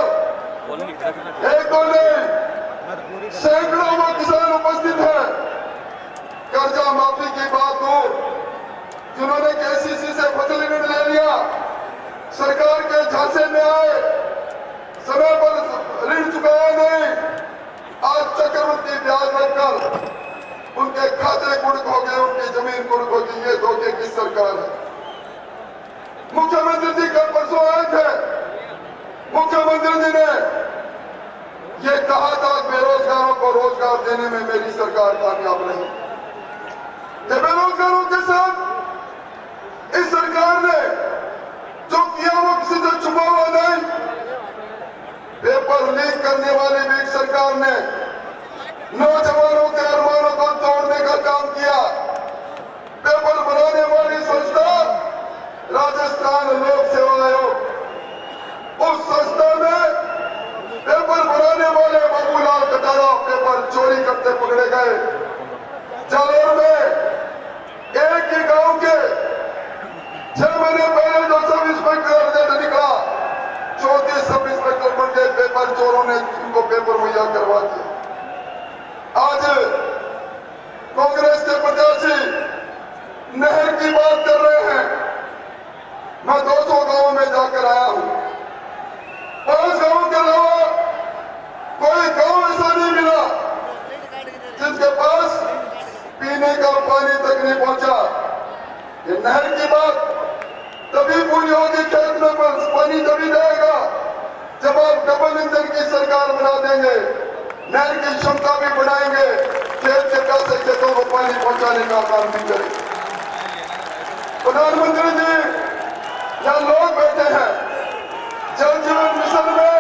एक दो नहीं, सैकड़ों वो किसान उपस्थित हैं। कर्जा माफी की बात हो, जिन्होंने केसीसी से फसल ऋण ले लिया, सरकार के झांसे में आए, समय पर ऋण चुकाया नहीं, आज चक्रवृद्धि ब्याज लगकर उनके खाते गुड़क हो गए, उनकी जमीन गुड़क हो गई। ये धोखे की सरकार है। मुख्यमंत्री जी कल परसों आए थे। मुख्यमंत्री जी ने ये कहा था बेरोजगारों को रोजगार देने में मेरी सरकार कामयाब रही। ये बेरोजगारों के साथ इस सरकार ने जो किया वो किसी से छुपा हुआ नहीं। पेपर लीक करने वाली भी सरकार ने नौजवानों के अरमानों को तोड़ने का काम किया। पेपर बनाने वाली संस्था राजस्थान लोक सेवा आयोग, उस संस्था में पेपर बनाने वाले बाबूलाल कटारा पेपर चोरी करते पकड़े गए। जालौर में एक ही गांव के 6 महीने पहले जो सब इंस्पेक्टर रिजल्ट निकला, 34 सब इंस्पेक्टर बन गए। पेपर चोरों ने उनको पेपर मुहैया करवा दिया। आज कांग्रेस के प्रत्याशी नहर की बात कर रहे हैं। मैं 200 गांवों में जाकर आया हूं। 5 गांवों के अलावा कोई गांव ऐसा नहीं मिला जिसके पास पीने का पानी तक नहीं पहुंचा। ये नहर की बात तभी पूरी होगी, खेत में पानी तभी जाएगा जब आप डबल इंजन की सरकार बना देंगे, नहर की क्षमता भी बढ़ाएंगे, खेत के पैसे खेतों को पानी पहुंचाने का काम भी करेंगे। प्रधानमंत्री जी, यहाँ लोग बैठे हैं। जल जीवन मिशन में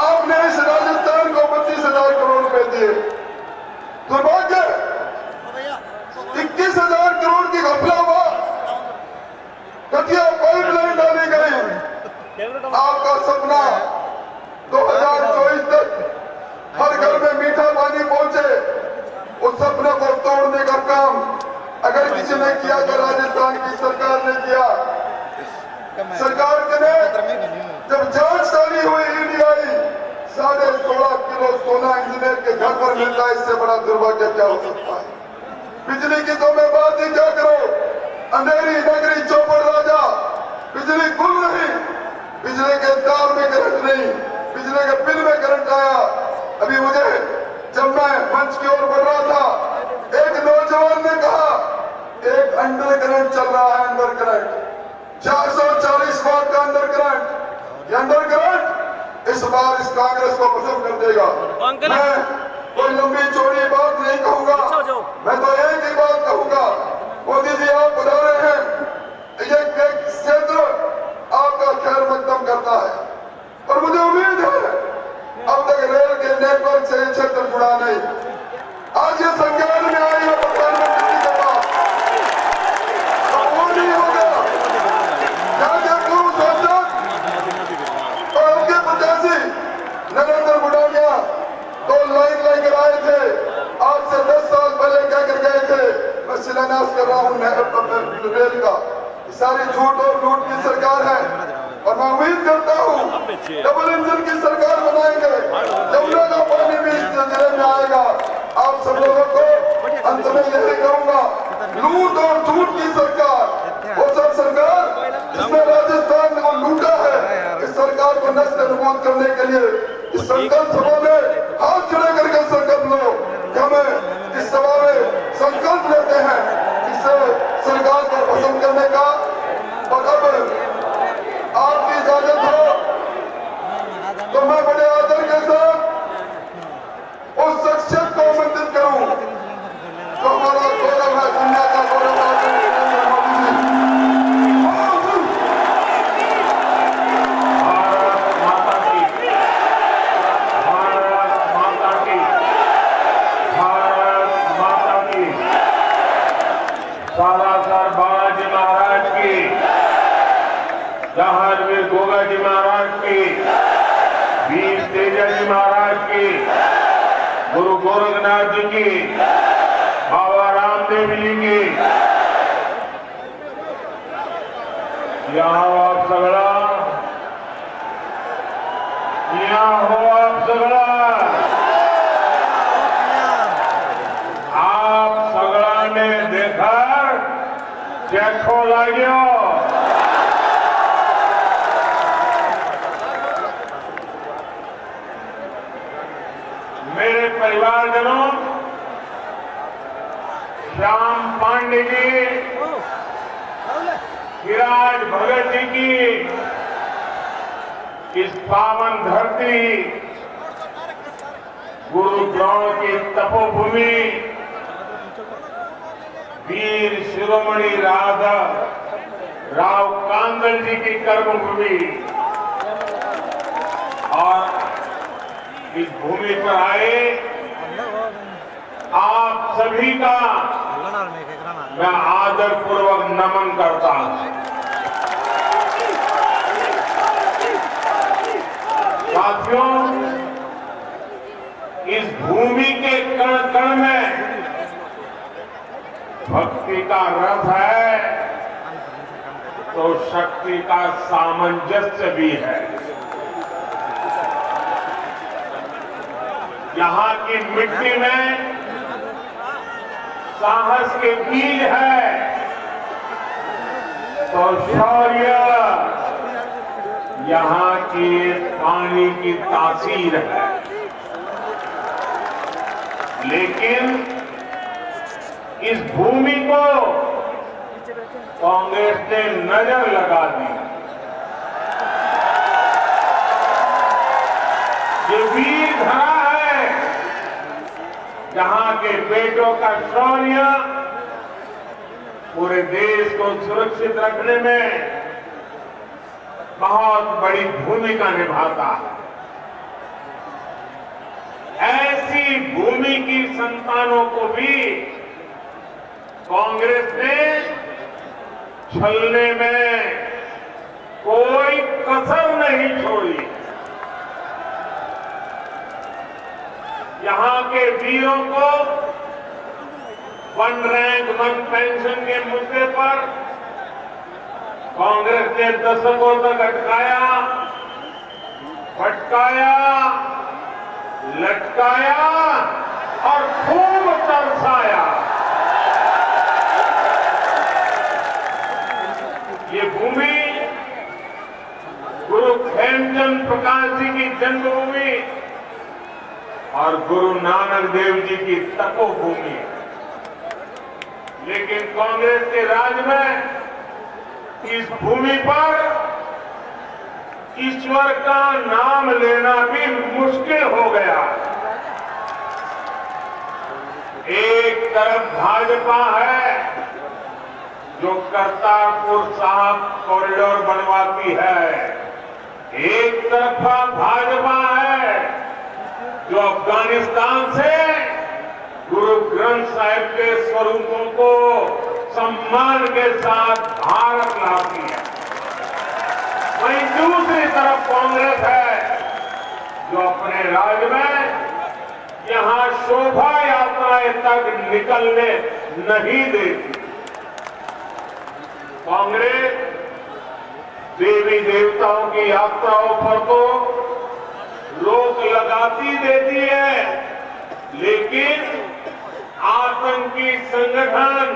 आपने इस राजस्थान को 25,000 करोड़ रुपए दिए। दुर्भाग्य 21,000 करोड़ की घपला हुआ। घटिया पाइपलाइन डाली गई। आपका सपना 2024 तक हर घर में मीठा पानी पहुंचे, उस सपने को तोड़ने का काम अगर किसी ने किया तो राजस्थान की सरकार ने किया। सरकार ने जब जांच डाली हुई ईडी आई, 16.5 किलो सोना इंजीनियर के घर पर मिलता है, इससे बड़ा दुर्भाग्य क्या हो सकता है। बिजली की तो मैं बात ही क्या करो, अंधेरी नगरी चौपड़ राजा, बिजली गुल नहीं, बिजली के तार में करंट नहीं, बिजली के बिल में करंट आया। अभी मुझे जब मैं मंच की ओर बढ़ रहा था, एक नौजवान ने कहा एक अंडर करंट चल रहा है, अंडर करंट 440 वाट का अंडर करंट। ये अंडर करंट इस बार इस कांग्रेस को खत्म कर देगा। मैं कोई लंबी चौड़ी बात नहीं कहूंगा, मैं तो एक ही बात कहूंगा, मोदी जी आप बता रहे प्रयास कर रहा हूँ रेल का, सारी झूठ और लूट की सरकार है। और मैं उम्मीद करता हूँ डबल इंजन की सरकार बनाएंगे, यमुना का पानी भी इस जिले में आएगा। आप सब लोगों को अंत में यही कहूंगा, लूट और झूठ की सरकार, वो सब सरकार जिसने राजस्थान को लूटा है, इस सरकार को नष्ट निर्मूल करने के लिए इस संकल्प सभा में हाथ खड़े करके संकल्प लो कि हमें इस सभा में संकल्प लेते हैं इस सरकार को पसंद करने का। और अब आपकी इजाजत हो तो मैं बड़े आदर के साथ उस शख्सियत को आमंत्रित करूं जो हमारा गौरव है, दुनिया का गौरव है, नरेंद्र मोदी जी। भारत माता की, भारत माता की, भारत माता की, सालासर बालाजी महाराज की, जहांगीर गोगा जी महाराज की, वीर तेजा जी महाराज की, गुरु गोरखनाथ जी की, बाबा रामदेव जी की। यहाँ हो आप सगळा, यहाँ हो आप सगळा, आप सगळा ने देखा देखो लाग्यो। मेरे परिवारजनों, श्याम पांडे जी, विराज भगत जी की इस पावन धरती, गुरुग्राम की तपोभूमि, वीर शिरोमणि राधा राव कांदल जी की कर्मभूमि, और इस भूमि पर आए आप सभी का मैं आदर पूर्वक नमन करता हूं। साथियों, इस भूमि के कण कण में भक्ति का रस है तो शक्ति का सामंजस्य भी है। यहाँ की मिट्टी में साहस के बीज है तो शौर्य यहाँ की पानी की तासीर है। लेकिन इस भूमि को कांग्रेस ने नजर लगा दी। ये वीर धरा है जहां के बेटों का शौर्य पूरे देश को सुरक्षित रखने में बहुत बड़ी भूमिका निभाता है। ऐसी भूमि की संतानों को भी कांग्रेस ने छलने में कोई कसर नहीं छोड़ी। यहाँ के वीरों को वन रैंक वन पेंशन के मुद्दे पर कांग्रेस ने दशकों तक अटकाया, भटकाया, लटकाया और खूब तरसाया। ये भूमि गुरु खेमचंद प्रकाश जी की जन्मभूमि और गुरु नानक देव जी की तपोभूमि। लेकिन कांग्रेस के राज में इस भूमि पर ईश्वर का नाम लेना भी मुश्किल हो गया। एक तरफ भाजपा है जो करतारपुर साहिब कॉरिडोर बनवाती है, एक तरफा भाजपा है जो अफगानिस्तान से गुरु ग्रंथ साहिब के स्वरूपों को सम्मान के साथ भारत लाती है। वहीं दूसरी तरफ कांग्रेस है जो अपने राज में यहां शोभा यात्राएं तक निकलने नहीं देती। देवी देवताओं की यात्राओं पर तो रोक लगाती देती है, लेकिन आतंकी संगठन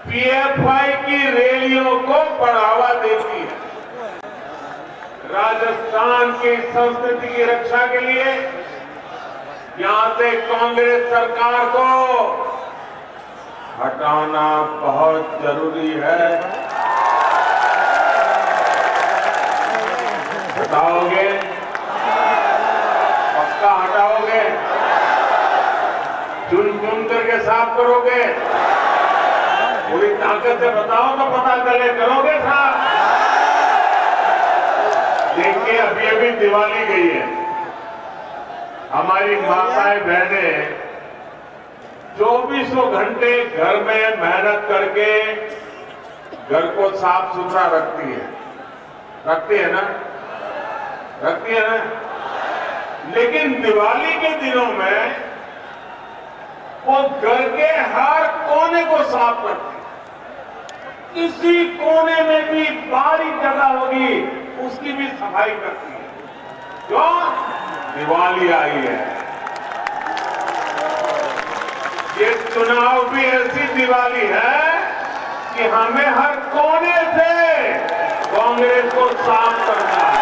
पीएफआई की रैलियों को बढ़ावा देती है। राजस्थान की संस्कृति की रक्षा के लिए यहां से कांग्रेस सरकार को हटाना बहुत जरूरी है। हटाओगे? पक्का हटाओगे? चुन चुन करके साफ करोगे? पूरी ताकत से बताओ तो पता चले, करोगे साफ? देखिए, अभी अभी दिवाली गई है। हमारी माताएं बहनें 24 घंटे घर में मेहनत करके घर को साफ सुथरा रखती है ना? रखती है ना? लेकिन दिवाली के दिनों में वो घर के हर कोने को साफ करती है। किसी कोने में भी बारीक जगह होगी उसकी भी सफाई करती है। क्यों? दिवाली आई है। ये चुनाव भी ऐसी दिवाली है कि हमें हर कोने से कांग्रेस को साफ करना है।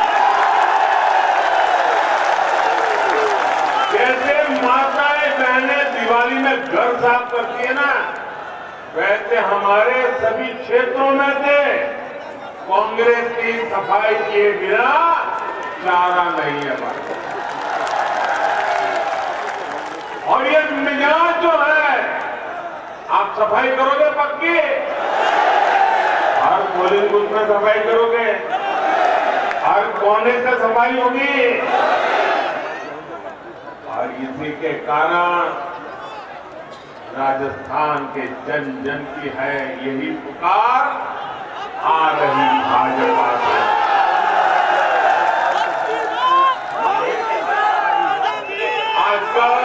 जैसे माताएं बहनें दिवाली में घर साफ करती है ना, वैसे हमारे सभी क्षेत्रों में से कांग्रेस की सफाई किए बिना चारा नहीं है भाई। और ये मिजाज जो है, आप सफाई करोगे पक्की? हर पोलिंग बूथ में सफाई करोगे? हर कोने से सफाई होगी? और इसी के कारण राजस्थान के जन जन की है यही पुकार आ रही भाजपा से। आजकल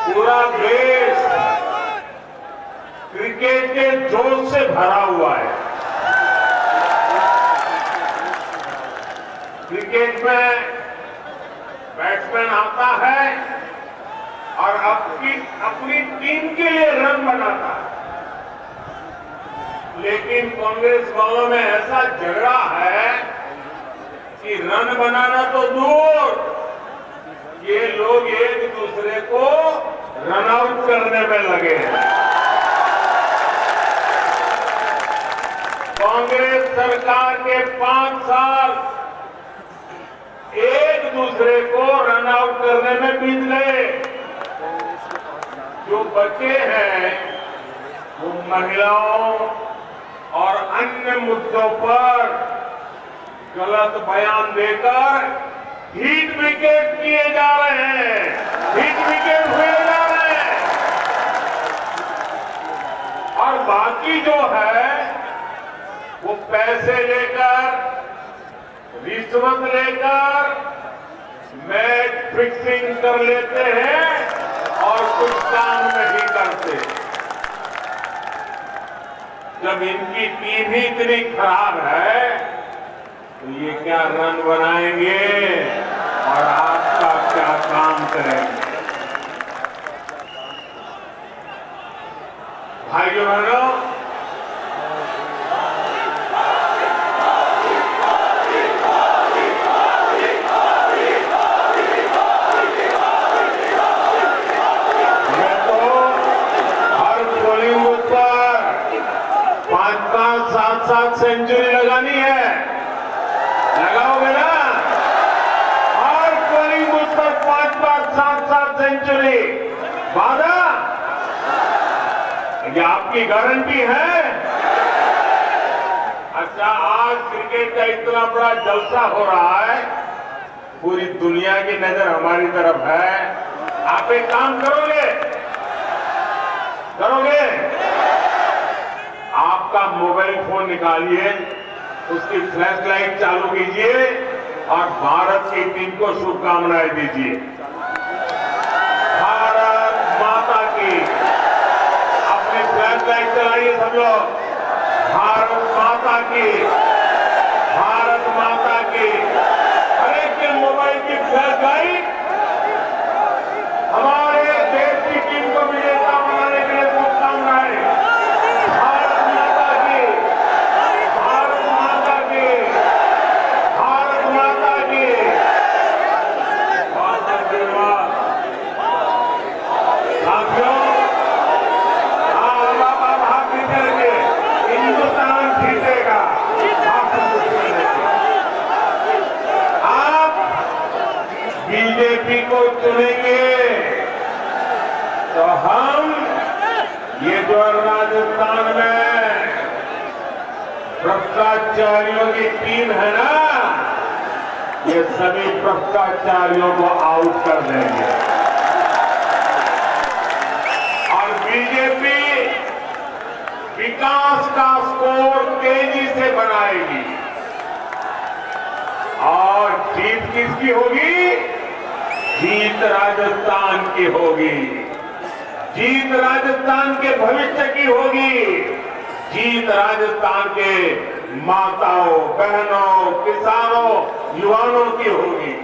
पूरा देश क्रिकेट के जोश से भरा हुआ है। क्रिकेट में बैट्समैन आता है और अपनी टीम के लिए रन बनाता है, लेकिन कांग्रेस वालों में ऐसा झगड़ा है कि रन बनाना तो दूर, ये लोग एक दूसरे को रन आउट करने में लगे हैं। कांग्रेस सरकार के 5 साल एक दूसरे को रन आउट करने में बीत गए। जो बचे हैं वो महिलाओं और अन्य मुद्दों पर गलत बयान देकर हिट विकेट किए जा रहे हैं, हिट विकेट हुए जा रहे हैं। और बाकी जो है वो पैसे लेकर, रिश्वत लेकर मैच फिक्सिंग कर लेते हैं और कुछ काम नहीं करते। जब इनकी टीम ही इतनी खराब है तो ये क्या रन बनाएंगे और आपका क्या काम करेंगे? भाइयों बहनों, सात सेंचुरी लगानी है, लगाओगे ना? और पोलिंग बूथ पर 5 7 सेंचुरी वादा, ये आपकी गारंटी है? अच्छा, आज क्रिकेट का इतना बड़ा जलसा हो रहा है, पूरी दुनिया की नजर हमारी तरफ है। आप एक काम करोगे? आपका मोबाइल फोन निकालिए, उसकी फ्लैश लाइट चालू कीजिए और भारत की टीम को शुभकामनाएं दीजिए। भारत माता की, अपनी फ्लैश लाइट चलाइए सब लोग। भारत माता की, भारत माता की। हर एक के मोबाइल की फ्लैश लाइट हमारे देश की टीम को विजेता बनाने के लिए शुभकामनाएं। भारत माता की, भारत माता की, भारत माता की। बहुत बहुत धन्यवाद साथियों। आप हाथ नहीं करेंगे, हिंदुस्तान जीतेगा। आप बीजेपी को चुनेंगे तो हम ये जो राजस्थान में भ्रष्टाचारियों की टीम है ना, ये सभी भ्रष्टाचारियों को आउट कर देंगे और बीजेपी विकास का स्कोर तेजी से बनाएगी। और जीत किसकी होगी? जीत राजस्थान की होगी। जीत राजस्थान के भविष्य की होगी। जीत राजस्थान के माताओं, बहनों, किसानों, युवाओं की होगी।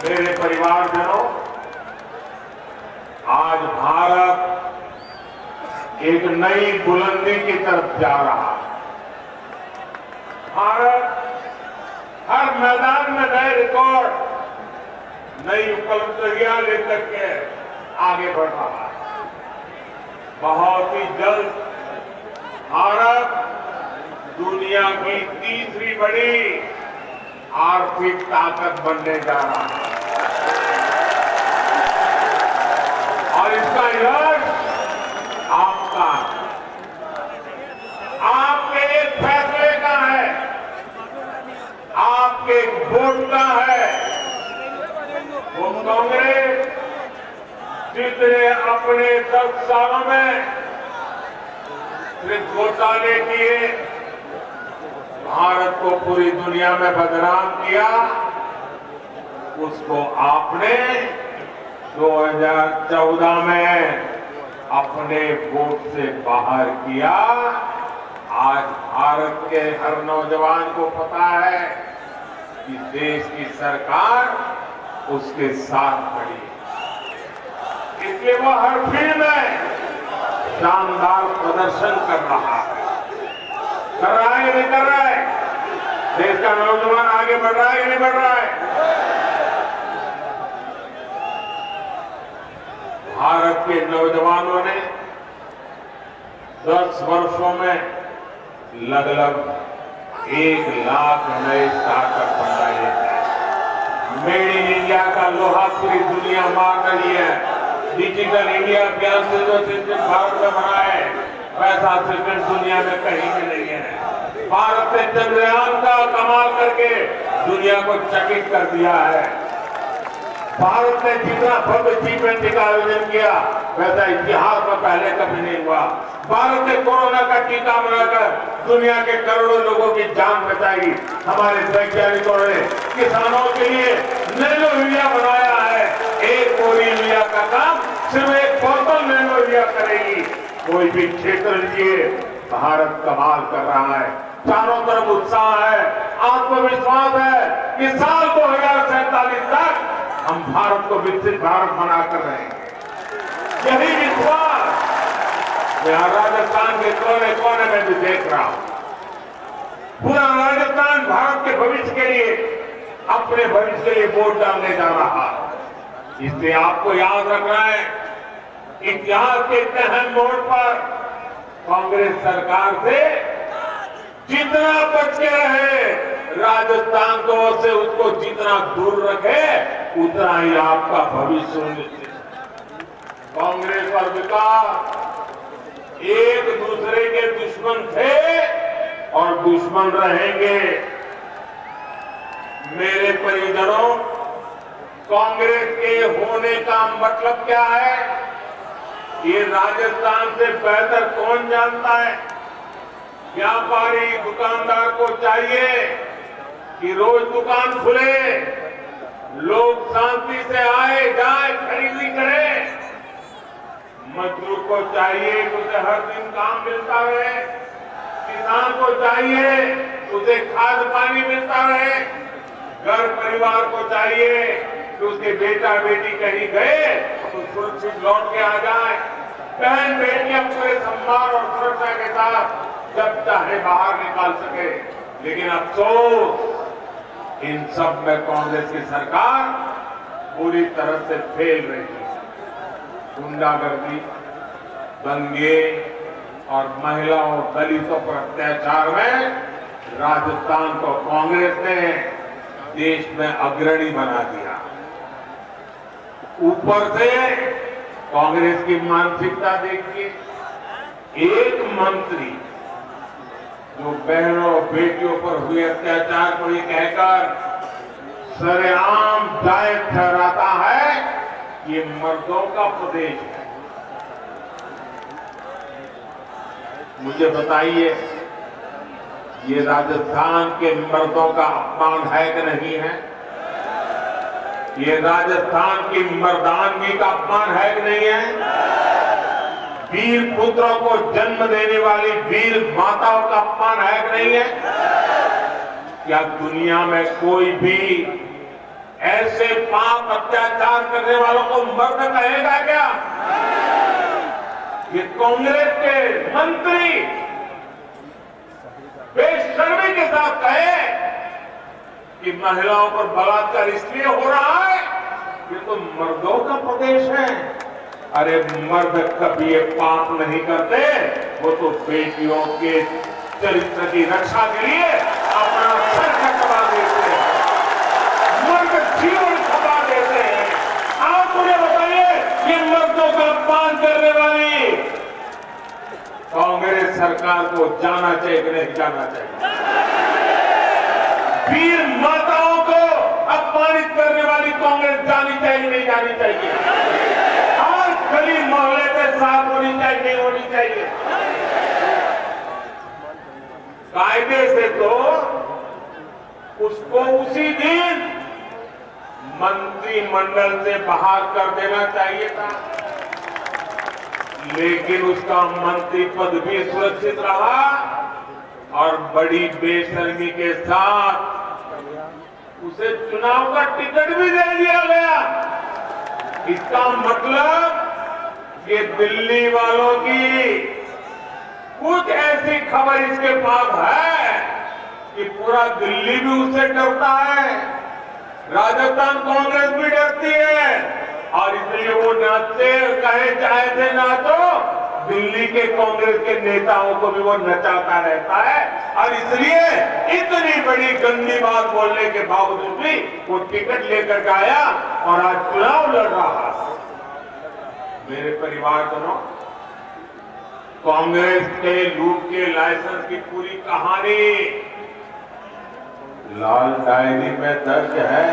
मेरे परिवारजनों, आज भारत एक नई बुलंदी की तरफ जा रहा है। भारत हर मैदान में नए रिकॉर्ड, नई उपलब्धियां लेकर के आगे बढ़ रहा है। बहुत ही जल्द भारत दुनिया की तीसरी बड़ी आर्थिक ताकत बनने जा रहा है और इसका यश आपका, आपके एक फैसले का है, आपके एक वोट का है। वो कांग्रेस जितने अपने 10 सालों में सिर्फ घोटाले किए, भारत को पूरी दुनिया में बदनाम किया, उसको आपने 2014 में अपने वोट से बाहर किया। आज भारत के हर नौजवान को पता है कि देश की सरकार उसके साथ खड़ी है, इसलिए वो हर फील्ड में शानदार प्रदर्शन कर रहा है। कर रहा है या नहीं कर रहा है? देश का नौजवान आगे बढ़ रहा है या नहीं बढ़ रहा है? भारत के नौजवानों ने 10 वर्षों में लगभग 1 लाख नए स्टार्टअप बनाए हैं। मेड इन इंडिया का लोहा पूरी दुनिया मार रही है। डिजिटल इंडिया अभियान से जो सिस्टम भारत में बना है, वैसा सिस्टम दुनिया में कहीं भी नहीं है। भारत ने चंद्रयान का कमाल करके दुनिया को चकित कर दिया है। भारत ने जितना भव्य G20 का आयोजन किया, वैसा इतिहास में पहले कभी नहीं हुआ। भारत ने कोरोना का टीका बनाकर दुनिया के करोड़ों लोगों की जान बचाई। हमारे वैज्ञानिकों ने किसानों के लिए नैनो यूरिया बनाया है। 1 बोरी यूरिया का काम सिर्फ 1 बोतल नैनो यूरिया करेगी। कोई भी क्षेत्र लीजिए, भारत कमाल कर रहा है। चारों तरफ उत्साह है, आत्मविश्वास है कि साल 2047 तक हम भारत को विकसित भारत बनाकर रहेंगे। यही विश्वास यहाँ राजस्थान के कोने कोने में भी देख रहा हूं। पूरा राजस्थान भारत के भविष्य के लिए, अपने भविष्य के लिए वोट डालने जा रहा है। इसलिए आपको याद रखना है, इतिहास के इतने अहम मोड़ पर कांग्रेस सरकार से जितना बच के रहे, राजस्थान को से उसको जितना दूर रखे, उतना ही आपका भविष्य सुनिश्चित। कांग्रेस और विकास एक दूसरे के दुश्मन थे और दुश्मन रहेंगे। मेरे परिजनों, कांग्रेस के होने का मतलब क्या है, ये राजस्थान से बेहतर कौन जानता है? व्यापारी दुकानदार को चाहिए कि रोज दुकान खुले, लोग शांति से आए जाए, खरीदी करें। मजदूर को चाहिए कि उसे हर दिन काम मिलता रहे, किसान को चाहिए कि उसे खाद पानी मिलता रहे, घर परिवार को चाहिए कि उसके बेटा बेटी कहीं गए तो सुरक्षित लौट के आ जाए, बहन बेटियां पूरे सम्मान और सुरक्षा के साथ जब चाहे बाहर निकाल सके। लेकिन अफसोस इन सब में कांग्रेस की सरकार पूरी तरह से फेल रही है। गुंडागर्दी, दंगे और महिलाओं दलितों पर अत्याचार में राजस्थान को कांग्रेस ने देश में अग्रणी बना दिया। ऊपर से कांग्रेस की मानसिकता देखिए, एक मंत्री जो बहनों और बेटियों पर हुए अत्याचार को ये कहकर सरेआम जायज ठहराता है ये मर्दों का प्रदेश है। मुझे बताइए, ये राजस्थान के मर्दों का अपमान है कि नहीं है? ये राजस्थान की मर्दानगी का अपमान है कि नहीं है? वीर पुत्रों को जन्म देने वाली वीर माताओं का अपमान है कि नहीं है? क्या दुनिया में कोई भी ऐसे पाप अत्याचार करने वालों को मर्द कहेगा क्या? ये कांग्रेस के मंत्री बेशर्मी के साथ कहे कि महिलाओं पर बलात्कार इसलिए हो रहा है, ये तो मर्दों का प्रदेश है। अरे मर्द कभी ये पाप नहीं करते, वो तो बेटियों के चरित्र की रक्षा के लिए अपना सर कटवा देते हैं, मर्द जीवन खपा देते हैं। आप मुझे बताइए, ये मर्दों का अपमान करने वाली कांग्रेस सरकार को जाना चाहिए कि नहीं जाना चाहिए? वीर माताओं को अपमानित करने वाली कांग्रेस जानी चाहिए कि नहीं जानी चाहिए? हर गली मोहल्ले के साथ होनी चाहिए नहीं होनी चाहिए? कायदे से तो उसको उसी दिन मंत्रिमंडल से बाहर कर देना चाहिए था, लेकिन उसका मंत्री पद भी सुरक्षित रहा और बड़ी बेशर्मी के साथ उसे चुनाव का टिकट भी दे दिया गया। इसका मतलब ये दिल्ली वालों की कुछ ऐसी खबर इसके पास है कि पूरा दिल्ली भी उससे डरता है, राजस्थान कांग्रेस भी डरती है और इसलिए वो नाचते कहे चाहे थे ना तो दिल्ली के कांग्रेस के नेताओं को भी वो नचाता रहता है और इसलिए इतनी बड़ी गंदी बात बोलने के बावजूद भी वो टिकट लेकर के आया और आज चुनाव लड़ रहा है। मेरे परिवारजनों, कांग्रेस के लूट के लाइसेंस की पूरी कहानी लाल डायरी में दर्ज है।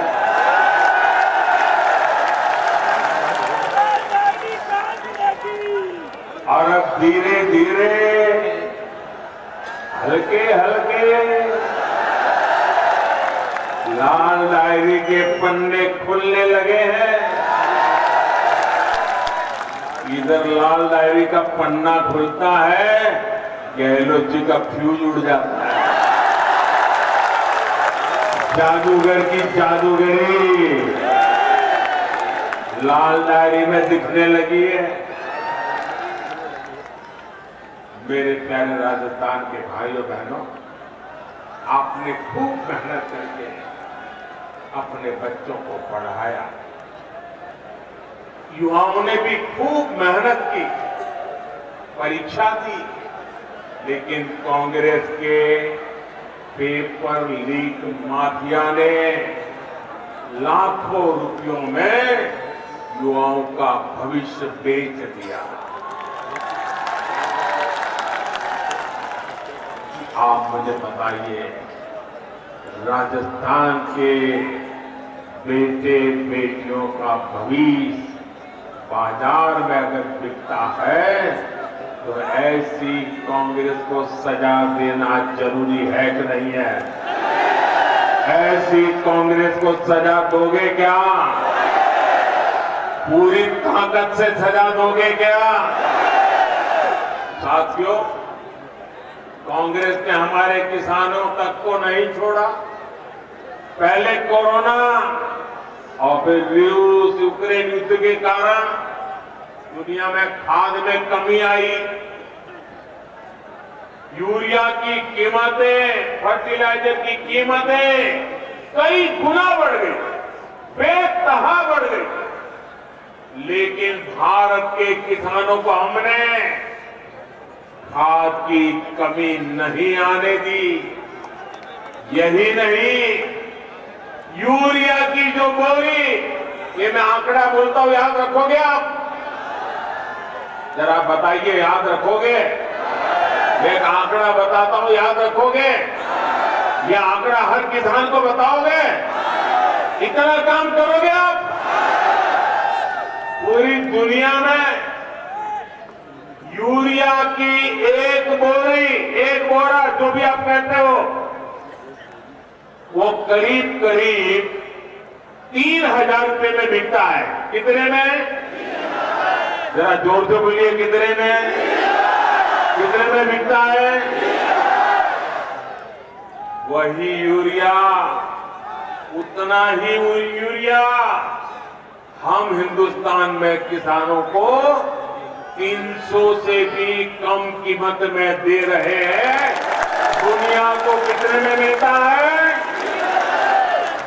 और अब धीरे धीरे हल्के हल्के लाल डायरी के पन्ने खुलने लगे हैं। इधर लाल डायरी का पन्ना खुलता है, गहलोत जी का फ्यूज उड़ जाता है। जादूगर की जादूगरी लाल डायरी में दिखने लगी है। मेरे प्यारे राजस्थान के भाइयों बहनों, आपने खूब मेहनत करके अपने बच्चों को पढ़ाया, युवाओं ने भी खूब मेहनत की, परीक्षा दी, लेकिन कांग्रेस के पेपर लीक माफिया ने लाखों रुपयों में युवाओं का भविष्य बेच दिया। आप मुझे बताइए, राजस्थान के बेटे बेटियों का भविष्य बाजार में अगर बिकता है तो ऐसी कांग्रेस को सजा देना जरूरी है कि नहीं है? ऐसी कांग्रेस को सजा दोगे क्या? पूरी ताकत से सजा दोगे क्या? साथियों, कांग्रेस ने हमारे किसानों तक को नहीं छोड़ा। पहले कोरोना और फिर रूस यूक्रेन युद्ध के कारण दुनिया में खाद में कमी आई, यूरिया की कीमतें, फर्टिलाइजर की कीमतें कई गुना बढ़ गई, बेतहा बढ़ गई। लेकिन भारत के किसानों को हमने खाद की कमी नहीं आने दी। यही नहीं, यूरिया की जो बोरी, ये मैं आंकड़ा बोलता हूं, याद रखोगे आप? जरा बताइए, याद रखोगे? एक आंकड़ा बताता हूं, याद रखोगे? ये आंकड़ा हर किसान को बताओगे? इतना काम करोगे आप? पूरी दुनिया में यूरिया की एक बोरी, एक बोरा, जो भी आप कहते हो, वो करीब करीब 3,000 रुपए में बिकता है। कितने में? जरा जोर से बोलिए, कितने में? कितने में बिकता है? वही यूरिया, उतना ही यूरिया हम हिंदुस्तान में किसानों को 300 से भी कम कीमत में दे रहे हैं। दुनिया को कितने में मिलता है?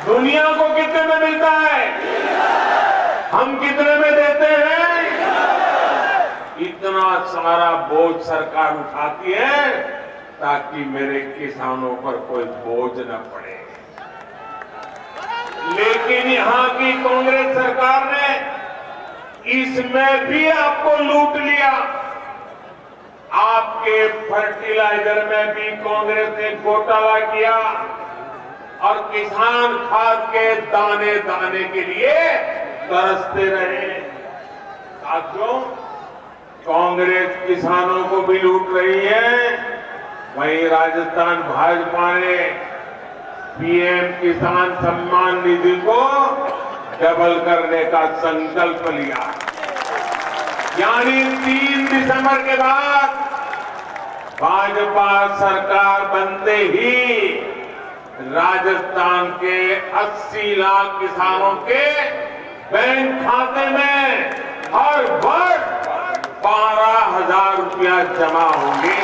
दुनिया को कितने में मिलता है? हम कितने में देते हैं? इतना सारा बोझ सरकार उठाती है ताकि मेरे किसानों पर कोई बोझ न पड़े। लेकिन यहां की कांग्रेस सरकार ने इसमें भी आपको लूट लिया। आपके फर्टिलाइजर में भी कांग्रेस ने घोटाला किया और किसान खाद के दाने दाने के लिए तरसते रहे। साथियों, कांग्रेस किसानों को भी लूट रही है, वहीं राजस्थान भाजपा ने पीएम किसान सम्मान निधि को डबल करने का संकल्प लिया। यानी 3 दिसंबर के बाद भाजपा सरकार बनते ही राजस्थान के 80 लाख किसानों के बैंक खाते में हर वर्ष 12,000 रुपया जमा होंगे।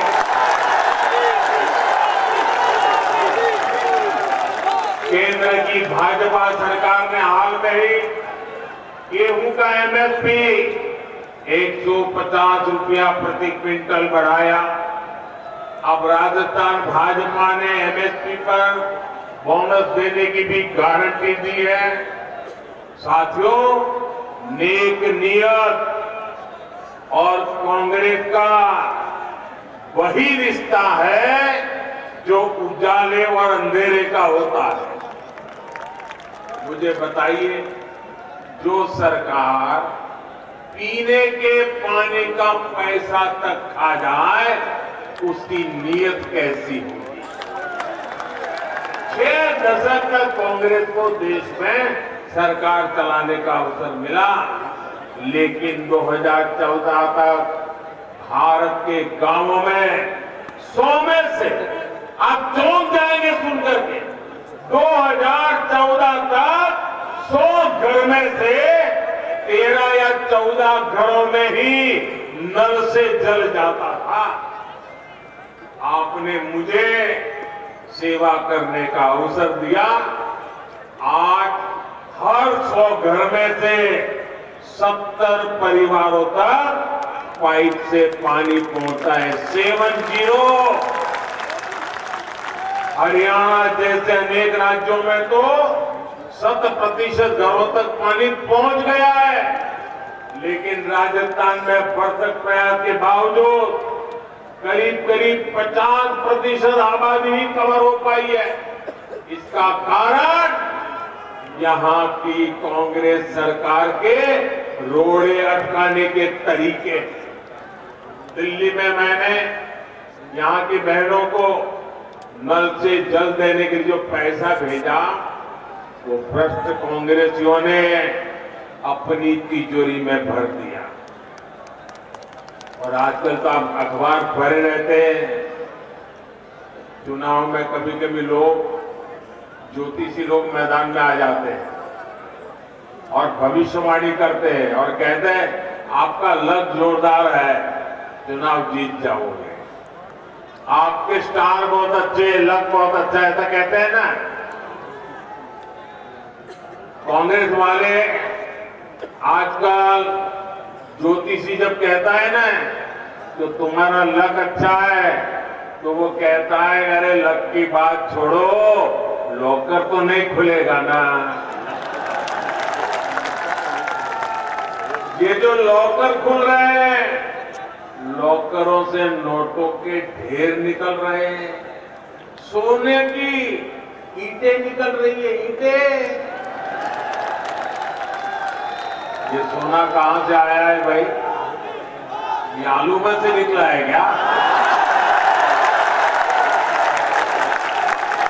केंद्र की भाजपा सरकार ने हाल में ही गेहूं का एमएसपी 150 रुपया प्रति क्विंटल बढ़ाया। अब राजस्थान भाजपा ने एमएसपी पर बोनस देने की भी गारंटी दी है। साथियों, नेक नियत और कांग्रेस का वही रिश्ता है जो उजाले और अंधेरे का होता है। मुझे बताइए, जो सरकार पीने के पानी का पैसा तक खा जाए, उसकी नीयत कैसी होगी? 6 दशक तक कांग्रेस को देश में सरकार चलाने का अवसर मिला, लेकिन 2014 तक भारत के गांवों में 100 में से, आप चौंक जाएंगे सुनकर के, 2014 तक 100 घर में से 13 या 14 घरों में ही नल से जल जाता था। आपने मुझे सेवा करने का अवसर दिया। आज हर 100 घर में से 70 परिवारों तक पाइप से पानी पहुंचता है। 70। हरियाणा जैसे अनेक राज्यों में तो 100% घरों तक पानी पहुंच गया है, लेकिन राजस्थान में भरसक प्रयास के बावजूद करीब 50% आबादी ही कवर हो पाई है। इसका कारण यहां की कांग्रेस सरकार के रोड़े अटकाने के तरीके। दिल्ली में मैंने यहां की बहनों को नल से जल देने के लिए जो पैसा भेजा, वो भ्रष्ट कांग्रेसियों ने अपनी तिजोरी में भर दिया। और आजकल तो आप अखबार पढ़े रहते हैं, चुनाव में कभी कभी लोग ज्योतिषी लोग मैदान में आ जाते हैं और भविष्यवाणी करते हैं और कहते हैं आपका लक जोरदार है, चुनाव जीत जाओगे, आपके स्टार बहुत अच्छे, लक बहुत अच्छा है, ऐसा कहते हैं ना। कांग्रेस वाले आजकल ज्योतिषी जब कहता है ना तो तुम्हारा लक अच्छा है, तो वो कहता है अरे लक की बात छोड़ो, लॉकर तो नहीं खुलेगा ना। ये जो लॉकर खुल रहे हैं, लॉकरों से नोटों के ढेर निकल रहे हैं, सोने की ईंटें निकल रही है, ईंटें। ये सोना कहां से आया है भाई? ये आलू में से निकला है क्या?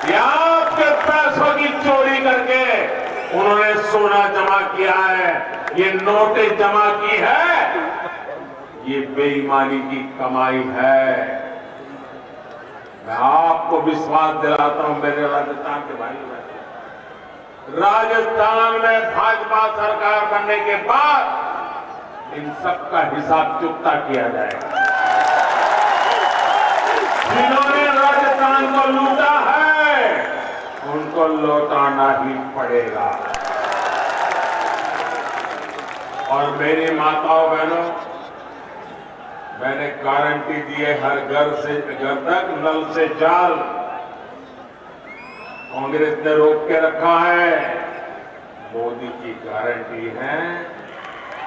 या आपके पैसों की चोरी करके उन्होंने सोना जमा किया है, ये नोटें जमा की है, ये बेईमानी की कमाई है। मैं आपको विश्वास दिलाता हूं मेरे राजस्थान के भाइयों में, राजस्थान में भाजपा सरकार बनने के बाद इन सब का हिसाब चुकता किया जाएगा। जिन्होंने राजस्थान को लूटा है उनको लौटाना ही पड़ेगा। और मेरी माताओं बहनों, मैंने गारंटी दी है हर घर से घर तक नल से जल। कांग्रेस ने रोक के रखा है, मोदी की गारंटी है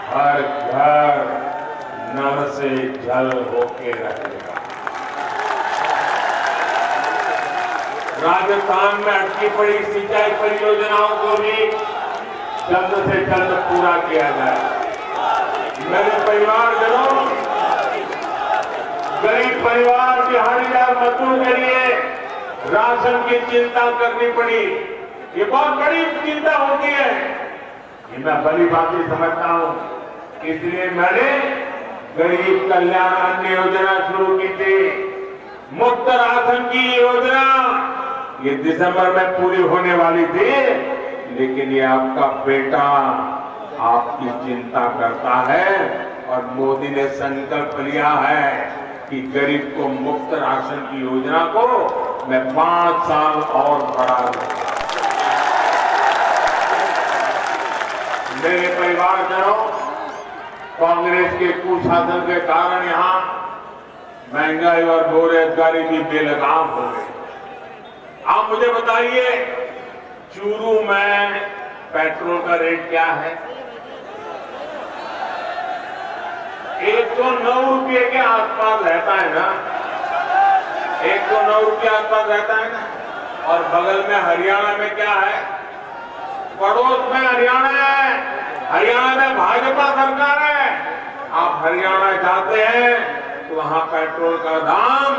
हर घर नल से जल होके रहेगा। राजस्थान में अटकी पड़ी सिंचाई परियोजनाओं को भी जल्द से जल्द पूरा किया जाए। मेरे परिवारजनों, गरीब परिवार दिहाड़ीदार मजदूर के लिए राशन की चिंता करनी पड़ी, ये बहुत बड़ी चिंता होती है, ये मैं भली भांति समझता हूं। इसलिए मैंने गरीब कल्याण अन्न योजना शुरू की थी। मुफ्त राशन की योजना ये दिसंबर में पूरी होने वाली थी, लेकिन ये आपका बेटा आपकी चिंता करता है और मोदी ने संकल्प लिया है कि गरीब को मुफ्त राशन की योजना को मैं 5 साल और बढ़ा दूंगा। मेरे परिवारजनों, कांग्रेस के कुशासन के कारण यहां महंगाई और बेरोजगारी भी बेलगाम हो गई। आप मुझे बताइए, चूरू में पेट्रोल का रेट क्या है? 109 रुपये के आसपास रहता है ना, 109 रुपये आसपास रहता है ना। और बगल में हरियाणा में क्या है? पड़ोस में हरियाणा है, हरियाणा में भाजपा सरकार है। आप हरियाणा जाते हैं तो वहां पेट्रोल का दाम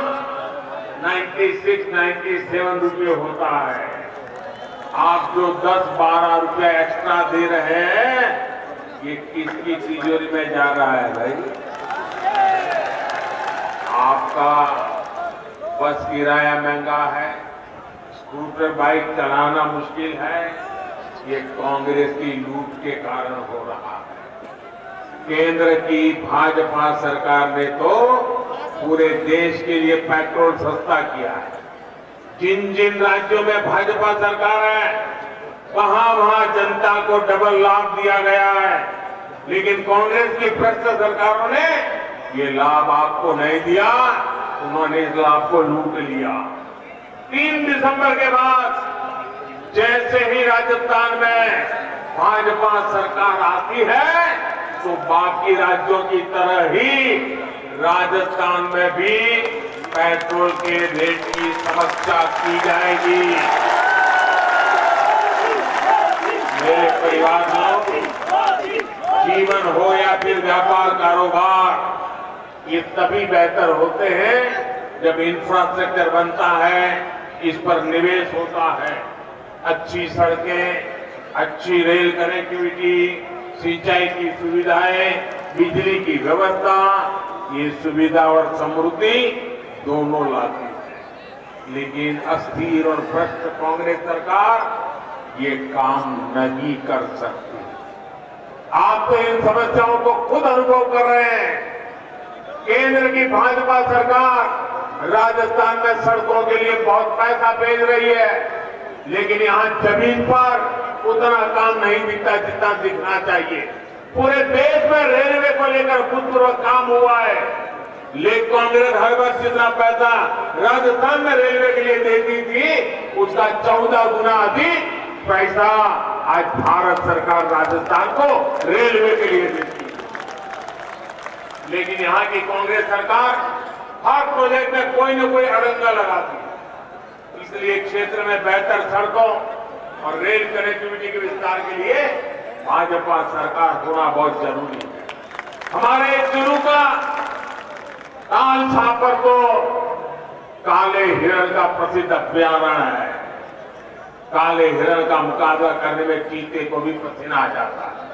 96-97 रुपये होता है। आप जो 10-12 रुपये एक्स्ट्रा दे रहे हैं, ये किसकी तिजोरी में जा रहा है भाई? आपका बस किराया महंगा है, स्कूटर बाइक चलाना मुश्किल है, ये कांग्रेस की लूट के कारण हो रहा है। केंद्र की भाजपा सरकार ने तो पूरे देश के लिए पेट्रोल सस्ता किया है। जिन जिन राज्यों में भाजपा सरकार है, वहां जनता को डबल लाभ दिया गया है, लेकिन कांग्रेस की भ्रष्ट सरकारों ने ये लाभ आपको नहीं दिया, उन्होंने इस लाभ को लूट लिया। 3 दिसंबर के बाद जैसे ही राजस्थान में भाजपा सरकार आती है, तो बाकी राज्यों की तरह ही राजस्थान में भी पेट्रोल के रेट की समस्या की जाएगी। मेरे परिवारजनों, जीवन हो या फिर व्यापार कारोबार, ये तभी बेहतर होते हैं जब इंफ्रास्ट्रक्चर बनता है, इस पर निवेश होता है। अच्छी सड़कें, अच्छी रेल कनेक्टिविटी, सिंचाई की सुविधाएं, बिजली की व्यवस्था, ये सुविधा और समृद्धि दोनों लाती है। लेकिन अस्थिर और भ्रष्ट कांग्रेस सरकार ये काम नहीं कर सकती। आप तो इन समस्याओं को खुद अनुभव कर रहे हैं। केंद्र की भाजपा सरकार राजस्थान में सड़कों के लिए बहुत पैसा भेज रही है, लेकिन यहाँ जमीन पर उतना काम नहीं दिखता जितना दिखना चाहिए। पूरे देश में रेलवे को लेकर भूतपूर्व काम हुआ है, लेकिन कांग्रेस हर वर्ष जितना पैसा राजस्थान में रेलवे के लिए देती थी, उसका 14 गुना अधिक पैसा आज भारत सरकार राजस्थान को रेलवे के लिए देती है। लेकिन यहाँ की कांग्रेस सरकार हर प्रोजेक्ट में कोई न कोई अड़ंगा लगाती है। इसलिए क्षेत्र में बेहतर सड़कों और रेल कनेक्टिविटी के विस्तार के लिए भाजपा सरकार होना बहुत जरूरी है। हमारे चुरू का ताल छापर को काले हिरण का प्रसिद्ध अभयारण्य है। काले हिरण का मुकाबला करने में चीते को भी पसीना आ जाता है।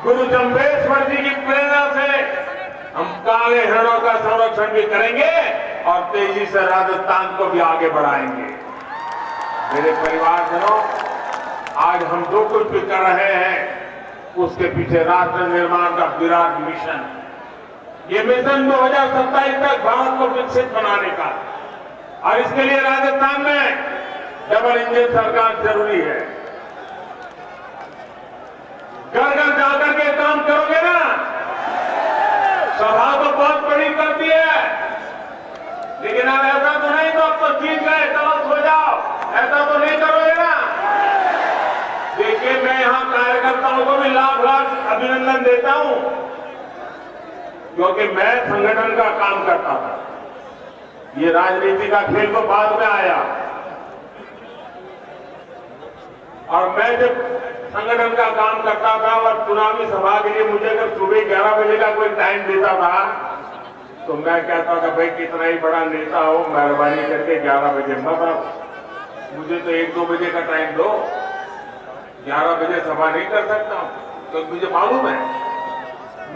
गुरु जम्भेश्वर जी की प्रेरणा से हम काले हिरणों का संरक्षण भी करेंगे और तेजी से राजस्थान को भी आगे बढ़ाएंगे। मेरे परिवारजनों, आज हम जो कुछ भी कर रहे हैं उसके पीछे राष्ट्र निर्माण का विराट मिशन। ये मिशन 2027 तक भारत को विकसित बनाने का, और इसके लिए राजस्थान में डबल इंजन सरकार जरूरी है। घर घर जाकर के काम करोगे ना। सभा तो बहुत बड़ी करती है, लेकिन अब ऐसा तो नहीं तो अब तो जीत गए चलो सो जाओ, ऐसा तो नहीं करोगे ना। देखिए, मैं यहां कार्यकर्ताओं को भी लाख लाख अभिनंदन देता हूं, क्योंकि मैं संगठन का काम करता था। ये राजनीति का खेल तो बाद में आया, और मैं जब संगठन का काम करता था और चुनावी सभा के लिए मुझे अगर सुबह 11 बजे का कोई टाइम देता था तो मैं कहता था भाई कितना ही बड़ा नेता हो, मेहरबानी करके 11 बजे मत आओ, मुझे तो 1-2 बजे का टाइम दो। 11 बजे सभा नहीं कर सकता हूं, तो मुझे मालूम है।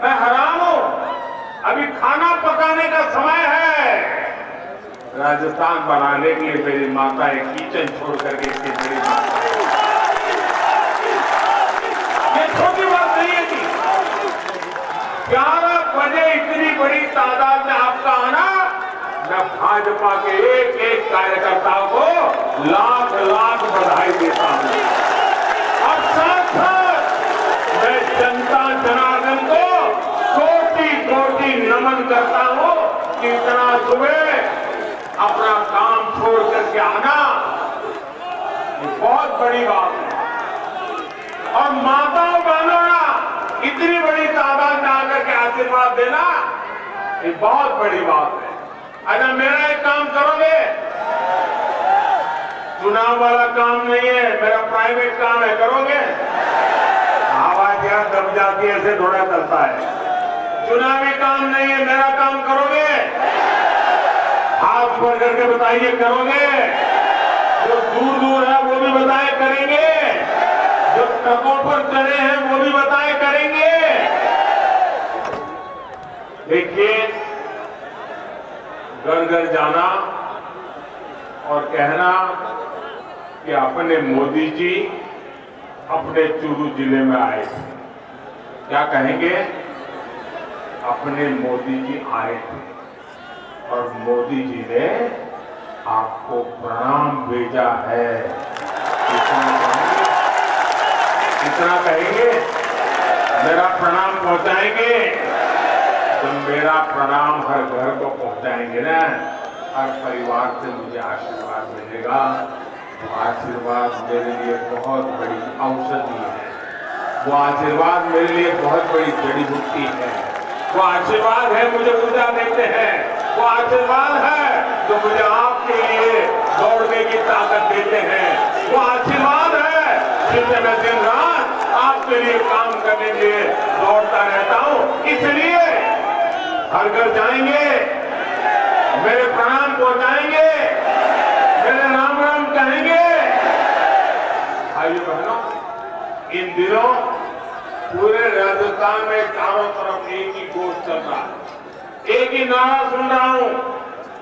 मैं हैरान हूं, अभी खाना पकाने का समय है। राजस्थान बनाने के लिए मेरी माता एक किचन छोड़ करके इसकी बड़ी माता, ये छोटी बात नहीं है कि 11 बजे इतनी बड़ी तादाद में आपका आना, मैं भाजपा के एक एक कार्यकर्ता को लाख लाख बधाई देता हूं। और साथ साथ मैं जनता जनार्दन को कोटि कोटि नमन करता हूं कि इतना सुबह अपना काम छोड़ करके आना, ये बहुत बड़ी बात है। और माताओं बहनों ना इतनी बड़ी तादाद में आकर के आशीर्वाद देना, ये बहुत बड़ी बात है। अगर मेरा एक काम करोगे, चुनाव वाला काम नहीं है, मेरा प्राइवेट काम है, करोगे? आवाज यहाँ दब जाती है, ऐसे थोड़ा चलता है। चुनावी काम नहीं है, मेरा काम करोगे? हाथ ऊपर करके बताइए, करोगे? जो दूर दूर है वो भी बताए करेंगे, जो ट्रकों पर चढ़े हैं वो भी बताए करेंगे। देखिए, घर घर जाना और कहना कि अपने मोदी जी अपने चूरू जिले में आए थे, क्या कहेंगे? अपने मोदी जी आए थे और मोदी जी ने आपको प्रणाम भेजा है। इतना कहेंगे, मेरा प्रणाम पहुंचाएंगे। तो मेरा प्रणाम हर घर को पहुंचाएंगे ना, हर परिवार से मुझे आशीर्वाद मिलेगा। तो आशीर्वाद मेरे लिए बहुत बड़ी औषधि है, वो आशीर्वाद मेरे लिए बहुत बड़ी जड़ी बूटी है, वो आशीर्वाद है मुझे ऊर्जा देते हैं, वो आशीर्वाद है जो मुझे आपके लिए दौड़ने की ताकत देते हैं, वो आशीर्वाद है जिससे मैं दिन रात आपके लिए काम करने के लिए दौड़ता रहता हूं। इसलिए हर घर जाएंगे, मेरे प्रणाम पहुंचाएंगे, मेरे राम राम कहेंगे। भाई बहनों, इन दिनों पूरे राजस्थान में चारों तरफ एक ही घोष चल रहा है, एक ही नारा सुन रहा हूं।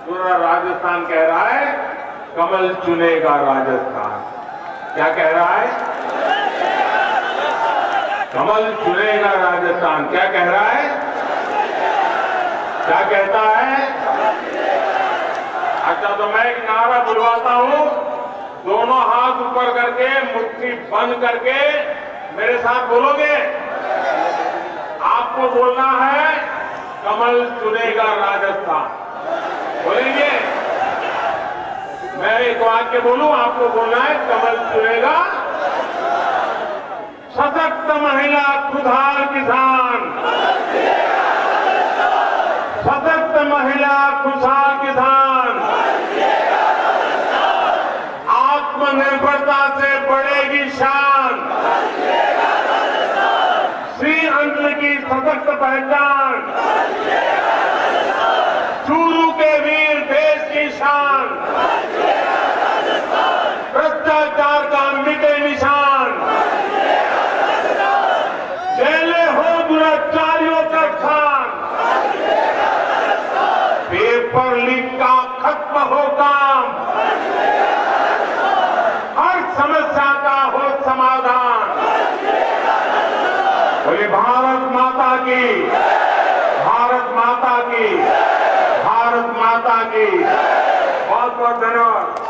पूरा राजस्थान कह रहा है कमल चुनेगा राजस्थान। क्या कह रहा है? कमल चुनेगा राजस्थान। क्या कह रहा है? क्या कहता है? अच्छा, तो मैं एक नारा बुलवाता हूं, दोनों हाथ ऊपर करके मुट्ठी बंद करके मेरे साथ बोलोगे। आपको बोलना है कमल चुनेगा राजस्थान। बोलेंगे? मैं एक वाक्य बोलूं, आपको बोलना है कमल चुनेगा। सशक्त महिला, खुशहाल किसान। सशक्त महिला, खुशहाल किसान। आत्मनिर्भरता से बढ़ेगी शान। श्री अंचल की सशक्त पहचान। चूरू के वीर देश की शान। भ्रष्टाचार का मिटे निशान। जेलें हो दुराचारियों का खान। पेपर लीक का खत्म हो काम। हर समस्या का हो समाधान। बोले भारत माता की, भारत माता की, भारत माता की। बहुत बहुत धन्यवाद।